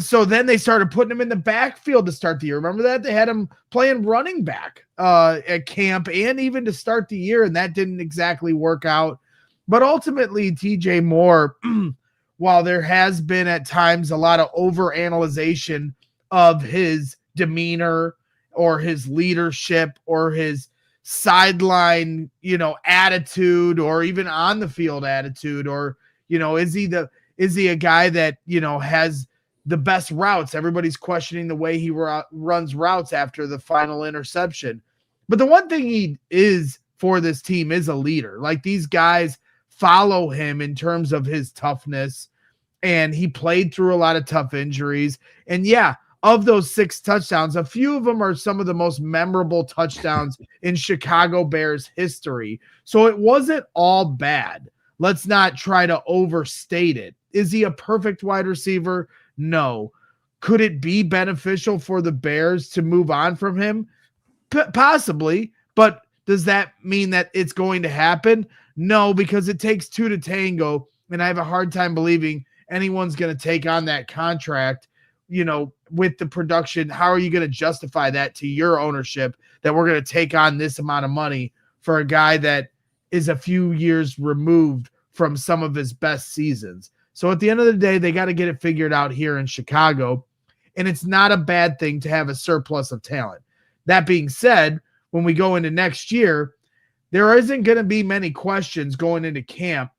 so then they started putting him in the backfield to start the year. Remember that? They had him playing running back at camp and even to start the year, and that didn't exactly work out. But ultimately, TJ Moore, while there has been at times a lot of overanalyzation of his demeanor or his leadership or his sideline, you know, attitude, or even on the field attitude, or, you know, is he a guy that, you know, has the best routes? Everybody's questioning the way he runs routes after the final interception. But the one thing he is for this team is a leader. Like, these guys follow him in terms of his toughness, and he played through a lot of tough injuries. And yeah, of those 6 touchdowns, a few of them are some of the most memorable touchdowns in Chicago Bears history. So it wasn't all bad. Let's not try to overstate it. Is he a perfect wide receiver? No. Could it be beneficial for the Bears to move on from him? Possibly, but does that mean that it's going to happen? No, because it takes 2 to tango, and I have a hard time believing anyone's going to take on that contract, you know, with the production. How are you going to justify that to your ownership, that we're going to take on this amount of money for a guy that is a few years removed from some of his best seasons? So at the end of the day, they got to get it figured out here in Chicago, and it's not a bad thing to have a surplus of talent. That being said, when we go into next year, there isn't going to be many questions going into camp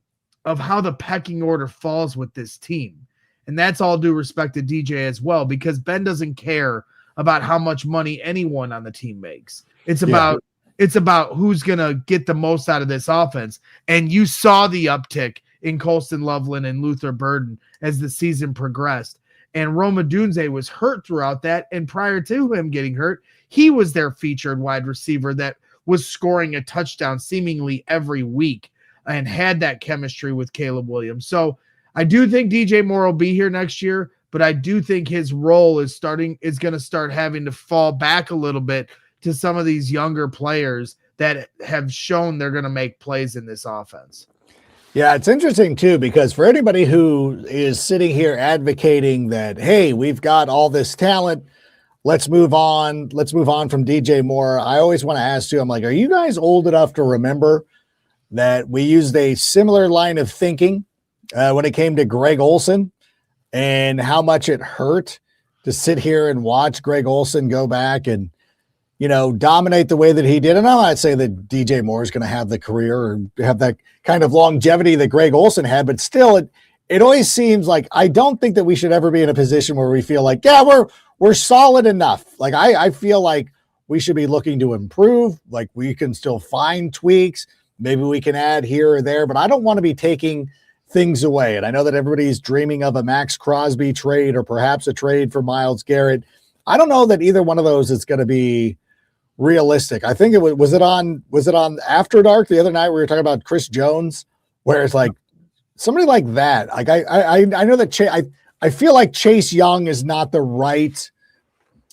of how the pecking order falls with this team. And that's all due respect to DJ as well, because Ben doesn't care about how much money anyone on the team makes. It's about who's going to get the most out of this offense. And you saw the uptick in Colston Loveland and Luther Burden as the season progressed. And Roma Dunze was hurt throughout that. And prior to him getting hurt, he was their featured wide receiver that was scoring a touchdown seemingly every week and had that chemistry with Caleb Williams. So I do think DJ Moore will be here next year, but I do think his role is going to start having to fall back a little bit to some of these younger players that have shown they're going to make plays in this offense.
Yeah, it's interesting too, because for anybody who is sitting here advocating that, hey, we've got all this talent, let's move on from DJ Moore. I always want to ask you, I'm like, are you guys old enough to remember that we used a similar line of thinking when it came to Greg Olsen and how much it hurt to sit here and watch Greg Olsen go back and, dominate the way that he did? And I'm not saying that DJ Moore is going to have the career or have that kind of longevity that Greg Olsen had, but still it always seems like I don't think that we should ever be in a position where we feel like, yeah, we're solid enough. Like I feel like we should be looking to improve. Like we can still find tweaks. Maybe we can add here or there, but I don't want to be taking things away. And I know that everybody's dreaming of a Max Crosby trade or perhaps a trade for Myles Garrett. I don't know that either one of those is going to be realistic. I think was it on After Dark the other night we were talking about Chris Jones, where it's like somebody like that. Like I know that I feel like Chase Young is not the right.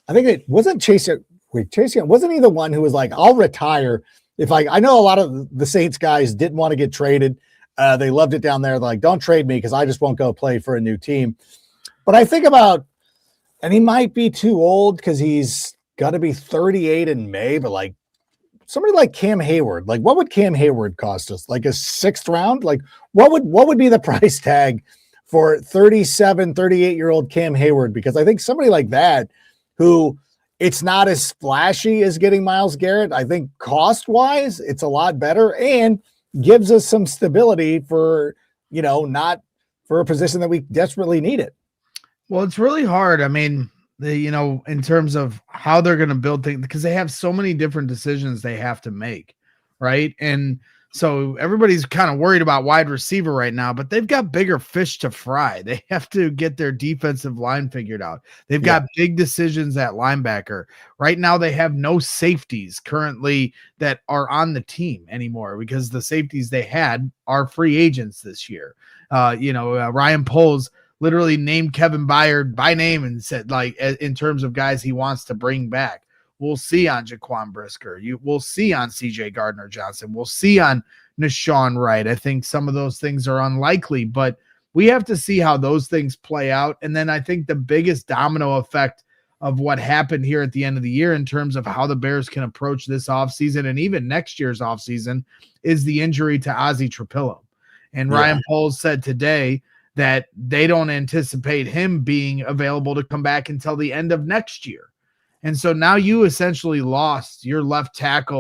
I think it wasn't Chase Young. Wasn't he the one who was like, I'll retire if I know a lot of the Saints guys didn't want to get traded. They loved it down there. They're like, don't trade me because I just won't go play for a new team. But I think about, and he might be too old because he's got to be 38 in May, but like somebody like Cam Hayward, like what would Cam Hayward cost us? Like a 6th round? Like what would be the price tag for 37, 38-year-old Cam Hayward? Because I think somebody like that, who it's not as flashy as getting Myles Garrett, I think cost-wise, it's a lot better and gives us some stability for, not for a position that we desperately need it.
Well, it's really hard. I mean, in terms of how they're going to build things, because they have so many different decisions they have to make, right? And so everybody's kind of worried about wide receiver right now, but they've got bigger fish to fry. They have to get their defensive line figured out. They've got big decisions at linebacker. Right now they have no safeties currently that are on the team anymore because the safeties they had are free agents this year. Ryan Poles literally named Kevin Byard by name and said, like, in terms of guys he wants to bring back. We'll see on Jaquan Brisker. We'll see on CJ Gardner-Johnson. We'll see on Nashawn Wright. I think some of those things are unlikely, but we have to see how those things play out. And then I think the biggest domino effect of what happened here at the end of the year in terms of how the Bears can approach this offseason and even next year's offseason is the injury to Ozzie Trapillo. And Ryan Poles said today that they don't anticipate him being available to come back until the end of next year. And so now you essentially lost your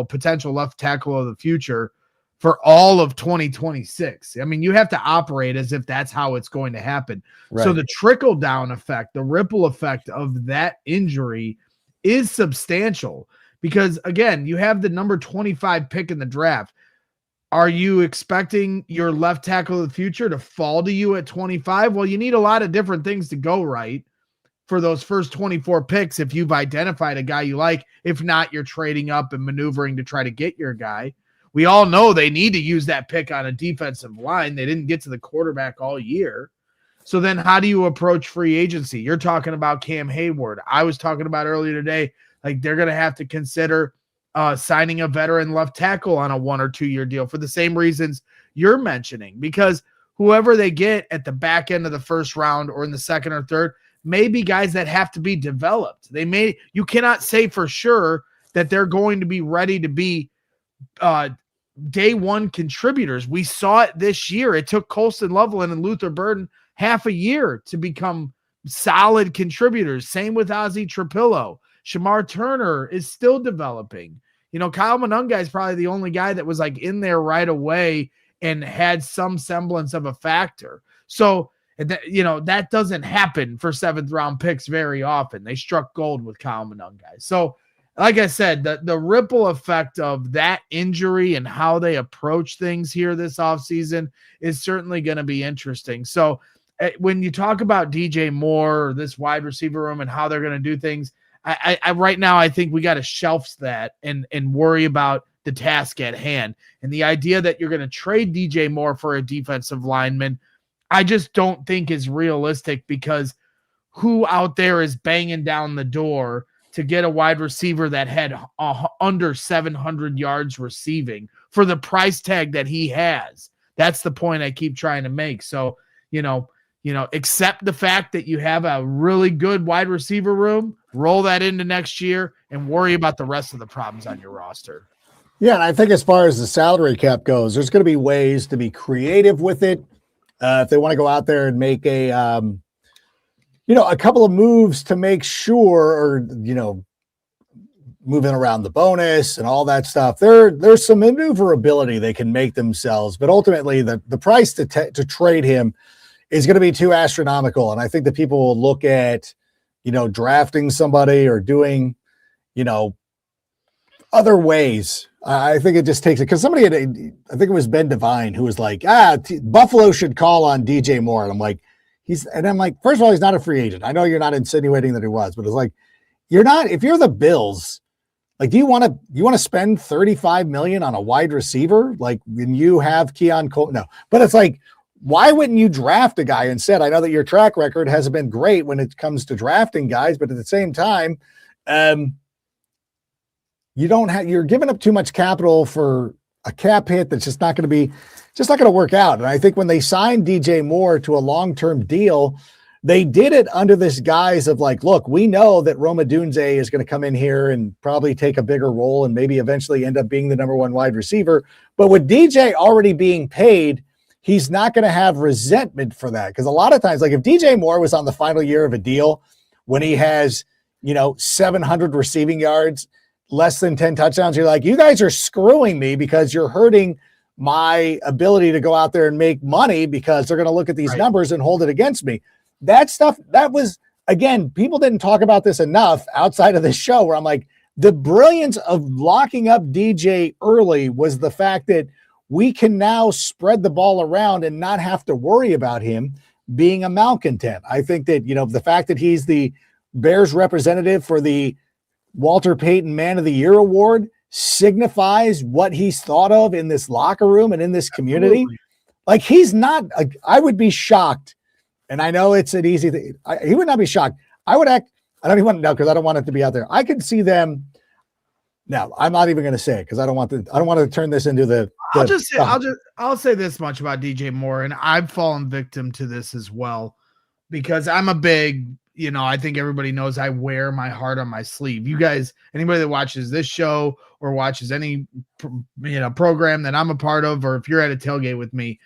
potential left tackle of the future for all of 2026. I mean, you have to operate as if that's how it's going to happen. Right. So the trickle down effect, the ripple effect of that injury is substantial because, again, you have the number 25 pick in the draft. Are you expecting your left tackle of the future to fall to you at 25? Well, you need a lot of different things to go right for those first 24 picks if you've identified a guy you like. If not, you're trading up and maneuvering to try to get your guy. We all know they need to use that pick on a defensive line. They didn't get to the quarterback all year. So then how do you approach free agency? You're talking about Cam Hayward. I was talking about earlier today, like they're going to have to consider signing a veteran left tackle on a 1 or 2 year deal for the same reasons you're mentioning, because whoever they get at the back end of the first round or in the second or third, maybe guys that have to be developed. You cannot say for sure that they're going to be ready to be day one contributors. We saw it this year. It took Colston Loveland and Luther Burden half a year to become solid contributors. Same with Ozzie Trapillo. Shamar Turner is still developing. Kyle Monunga is probably the only guy that was like in there right away and had some semblance of a factor. So, that doesn't happen for 7th round picks very often. They struck gold with Kyle Monunga. So, like I said, the ripple effect of that injury and how they approach things here this offseason is certainly going to be interesting. So, when you talk about DJ Moore, or this wide receiver room and how they're going to do things, I right now, I think we got to shelf that and worry about the task at hand. And the idea that you're going to trade DJ Moore for a defensive lineman, I just don't think is realistic, because who out there is banging down the door to get a wide receiver that had under 700 yards receiving for the price tag that he has? That's the point I keep trying to make. So, accept the fact that you have a really good wide receiver room, roll that into next year, and worry about the rest of the problems on your roster.
Yeah, and I think as far as the salary cap goes, there's going to be ways to be creative with it. If they want to go out there and make a couple of moves to make sure, or, moving around the bonus and all that stuff, there's some maneuverability they can make themselves. But ultimately, the price to trade him is going to be too astronomical. And I think that people will look at, drafting somebody or doing, other ways. I think it just takes it, because somebody I think it was Ben Devine who was like, Buffalo should call on DJ Moore. And I'm like, first of all, he's not a free agent. I know you're not insinuating that he was, but it's like, you're not, if you're the Bills, like, do you want to spend $35 million on a wide receiver? Like, when you have Keon Cole? No, but it's like, why wouldn't you draft a guy instead? I know that your track record hasn't been great when it comes to drafting guys, but at the same time, you're giving up too much capital for a cap hit that's just not going to work out. And I think when they signed DJ Moore to a long-term deal, they did it under this guise of like, look, we know that Roma Dunze is going to come in here and probably take a bigger role and maybe eventually end up being the number one wide receiver. But with DJ already being paid, he's not going to have resentment for that. Because a lot of times, like, if DJ Moore was on the final year of a deal when he has, 700 receiving yards, less than 10 touchdowns, you're like, you guys are screwing me because you're hurting my ability to go out there and make money, because they're going to look at these numbers and hold it against me. That stuff, that was, again, people didn't talk about this enough outside of this show, where I'm like, the brilliance of locking up DJ early was the fact that we can now spread the ball around and not have to worry about him being a malcontent. I think that, the fact that he's the Bears representative for the Walter Payton Man of the Year award signifies what he's thought of in this locker room and in this community.
Absolutely.
Like, he's not, I would be shocked. And I know it's an easy thing. He would not be shocked. I don't even want to know, because I don't want it to be out there. I could see them. Now, I'm not even going to say it, because I don't want to turn this into the.
I'll say this much about DJ Moore, and I've fallen victim to this as well, because I'm a big, I think everybody knows I wear my heart on my sleeve. You guys, anybody that watches this show or watches any, program that I'm a part of, or if you're at a tailgate with me,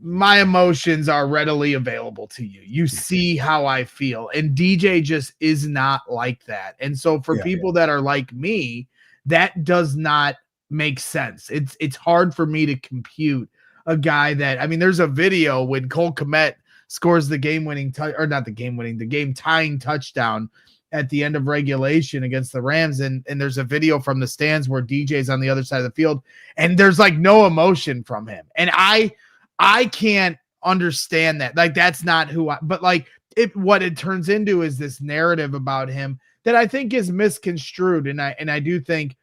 my emotions are readily available to you. You see how I feel, and DJ just is not like that. And so for people that are like me, that does not make sense. It's hard for me to compute a guy that, there's a video when Cole Kmet scores the the game tying touchdown at the end of regulation against the Rams. And there's a video from the stands where DJ's on the other side of the field, and there's like no emotion from him. And I can't understand that. Like, that's not but like, what it turns into is this narrative about him that I think is misconstrued. And I do think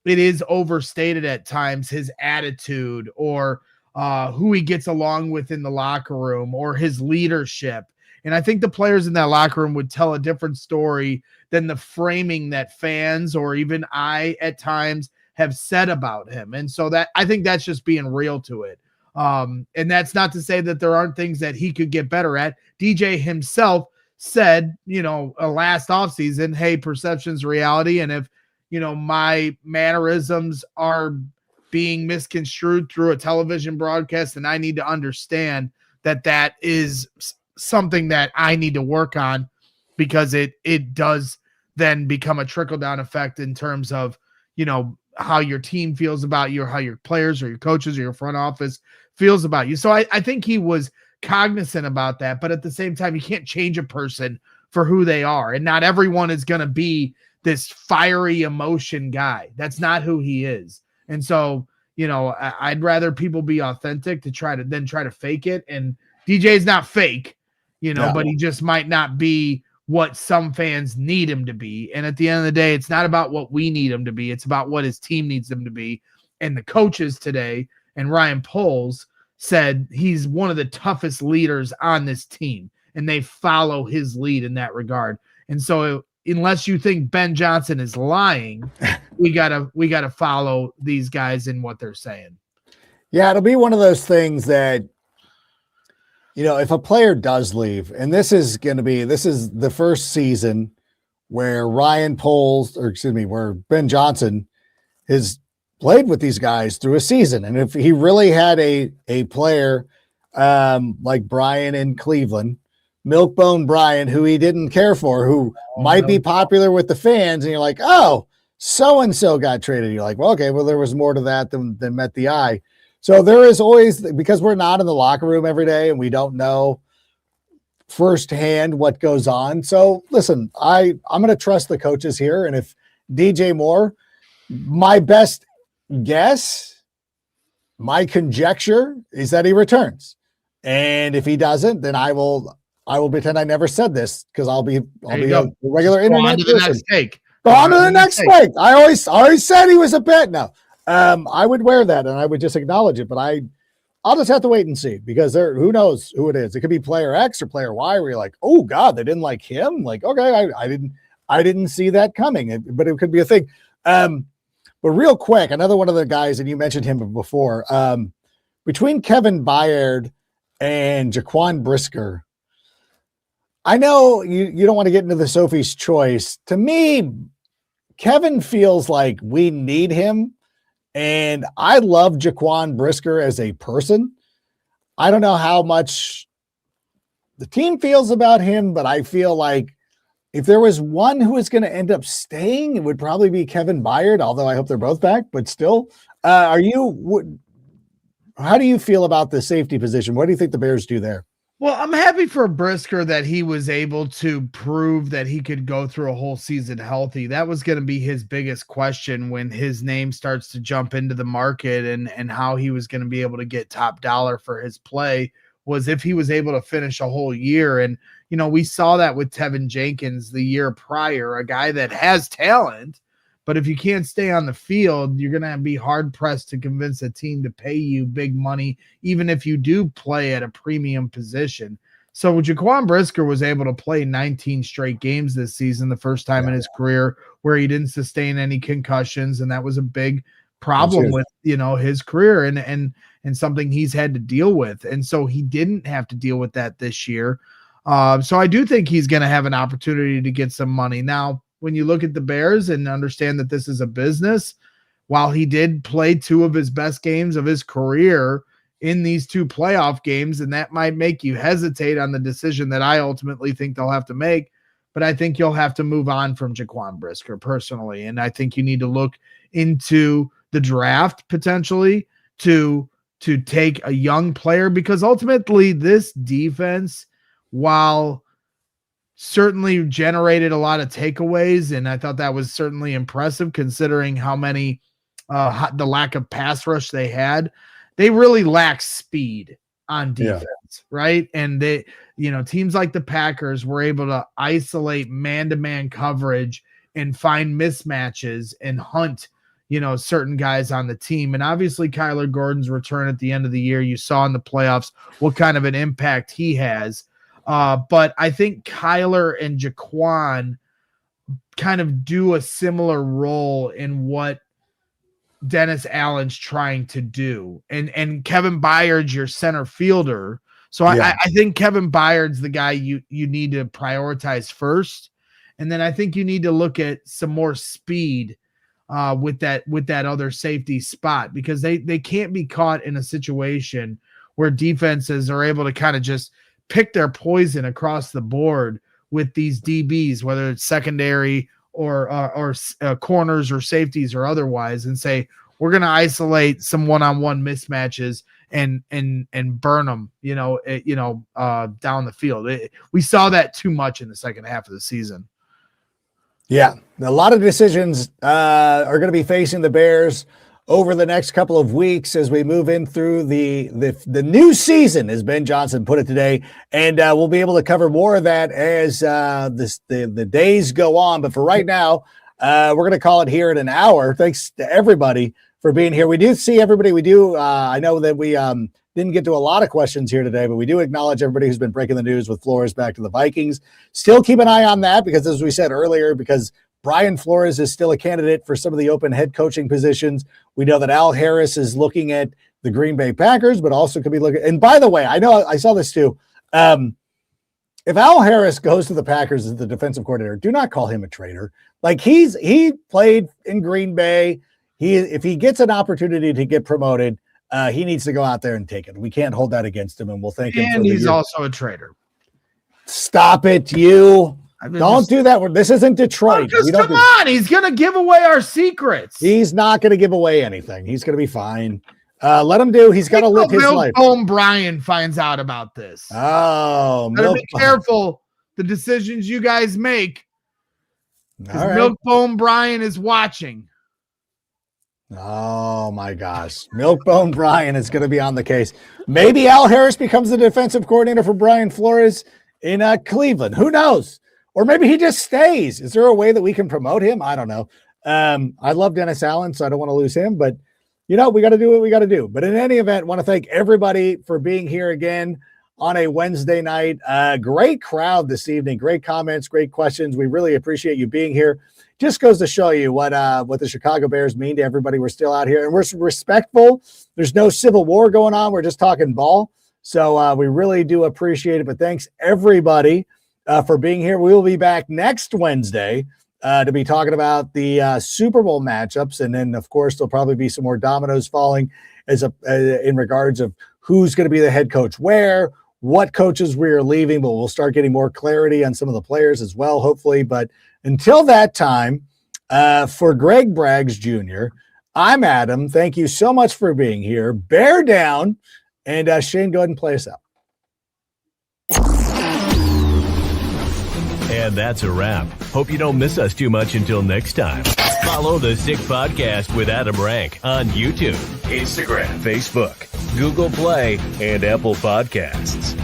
it is overstated at times, his attitude, or who he gets along with in the locker room, or his leadership. And I think the players in that locker room would tell a different story than the framing that fans, or even I at times, have said about him. And so that, I think that's just being real to it. And that's not to say that there aren't things that he could get better at. DJ himself said, last offseason, hey, perception's reality. And if, my mannerisms are being misconstrued through a television broadcast, and I need to understand that is something that I need to work on, because it does then become a trickle-down effect in terms of, how your team feels about you, or how your players or your coaches or your front office feels about you. So I think he was cognizant about that, but at the same time, you can't change a person for who they are. And not everyone is going to be this fiery emotion guy. That's not who he is. And so, I'd rather people be authentic than try to fake it. And DJ's not fake, but he just might not be what some fans need him to be. And at the end of the day, it's not about what we need him to be. It's about what his team needs him to be. And the coaches today, and Ryan Poles said he's one of the toughest leaders on this team, and they follow his lead in that regard. And so unless you think Ben Johnson is lying, we gotta follow these guys in what they're saying.
Yeah, it'll be one of those things that, if a player does leave, and this is the first season where where Ben Johnson has played with these guys through a season. And if he really had a player like Brian in Cleveland, Milkbone Brian, who he didn't care for, who might be popular with the fans, and you're like, oh, so-and-so got traded. You're like, well, okay, well, there was more to that than met the eye. So there is always, because we're not in the locker room every day and we don't know firsthand what goes on. So listen, I'm going to trust the coaches here. And if DJ Moore, my best guess, my conjecture is that he returns. And if he doesn't, then I will pretend I never said this, because I'll be a regular internet person. Go on to the next take. I always said he was a bet. No, I would wear that and I would just acknowledge it, but I'll just have to wait and see, because who knows who it is. It could be player X or player Y, where you're like, oh God, they didn't like him. Like, okay, I didn't see that coming, but it could be a thing. But real quick, another one of the guys, and you mentioned him before, between Kevin Byard and Jaquan Brisker, I know you don't want to get into the Sophie's choice. To me, Kevin feels like we need him. And I love Jaquan Brisker as a person. I don't know how much the team feels about him, but I feel like if there was one who was going to end up staying, it would probably be Kevin Byard, although I hope they're both back, but still. How do you feel about the safety position? What do you think the Bears do there?
Well, I'm happy for Brisker that he was able to prove that he could go through a whole season healthy. That was going to be his biggest question when his name starts to jump into the market, and how he was going to be able to get top dollar for his play, was if he was able to finish a whole year. And, we saw that with Tevin Jenkins the year prior, a guy that has talent, but if you can't stay on the field, you're going to be hard pressed to convince a team to pay you big money, even if you do play at a premium position. So Jaquan Brisker was able to play 19 straight games this season, the first time in his career where he didn't sustain any concussions. And that was a big problem with, his career and something he's had to deal with. And so he didn't have to deal with that this year. So I do think he's going to have an opportunity to get some money. Now, when you look at the Bears and understand that this is a business, while he did play two of his best games of his career in these two playoff games, and that might make you hesitate on the decision that I ultimately think they'll have to make, but I think you'll have to move on from Jaquan Brisker personally. And I think you need to look into the draft potentially to take a young player, because ultimately this defense, while certainly generated a lot of takeaways, and I thought that was certainly impressive considering how many the lack of pass rush they had. They really lack speed on defense, right? And they, teams like the Packers were able to isolate man-to-man coverage and find mismatches and hunt, certain guys on the team. And obviously Kyler Gordon's return at the end of the year, you saw in the playoffs what kind of an impact he has. But I think Kyler and Jaquan kind of do a similar role in what Dennis Allen's trying to do. And Kevin Byard's your center fielder. So I think Kevin Byard's the guy you need to prioritize first. And then I think you need to look at some more speed with that other safety spot, because they can't be caught in a situation where defenses are able to kind of just pick their poison across the board with these DBs, whether it's secondary corners or safeties or otherwise, and say we're going to isolate some one-on-one mismatches and burn them, down the field. We saw that too much in the second half of the season.
Yeah, a lot of decisions are going to be facing the Bears over the next couple of weeks as we move in through the new season, as Ben Johnson put it today, and we'll be able to cover more of that as the days go on. But for right now, we're going to call it here in an hour. Thanks to everybody for being here. We do see everybody. We do. I know that we didn't get to a lot of questions here today, but we do acknowledge everybody who's been breaking the news with Flores back to the Vikings. Still keep an eye on that because, as we said earlier, because Brian Flores is still a candidate for some of the open head coaching positions. We know that Al Harris is looking at the Green Bay Packers, but also could be looking. And by the way, I know I saw this too. If Al Harris goes to the Packers as the defensive coordinator, do not call him a traitor. Like he played in Green Bay. If he gets an opportunity to get promoted, he needs to go out there and take it. We can't hold that against him, and we'll thank him.
And he's also a traitor.
Stop it, you. Don't do that. This isn't Detroit.
Come on. He's going to give away our secrets.
He's not going to give away anything. He's going to be fine. Let him do. He's got to live his life.
Milk Brian finds out about this.
Oh,
better be careful the decisions you guys make. Because Milkbone Brian is watching.
Oh my gosh. Milkbone Brian is going to be on the case. Maybe Al Harris becomes the defensive coordinator for Brian Flores in Cleveland. Who knows? Or maybe he just stays. Is there a way that we can promote him? I don't know. I love Dennis Allen, so I don't want to lose him, but we got to do what we got to do. But in any event, I want to thank everybody for being here again on a Wednesday night. Great crowd this evening. Great comments, great questions. We really appreciate you being here. Just goes to show you what the Chicago Bears mean to everybody. We're still out here and we're respectful. There's no civil war going on. We're just talking ball. So we really do appreciate it. But thanks everybody for being here. We will be back next Wednesday to be talking about the Super Bowl matchups. And then, of course, there'll probably be some more dominoes falling in regards of who's going to be the head coach where, what coaches we are leaving. But we'll start getting more clarity on some of the players as well, hopefully. But until that time, for Greg Braggs Jr., I'm Adam. Thank you so much for being here. Bear down. And Shane, go ahead and play us out.
And that's a wrap. Hope you don't miss us too much until next time. Follow the Sick Podcast with Adam Rank on YouTube, Instagram, Facebook, Google Play, and Apple Podcasts.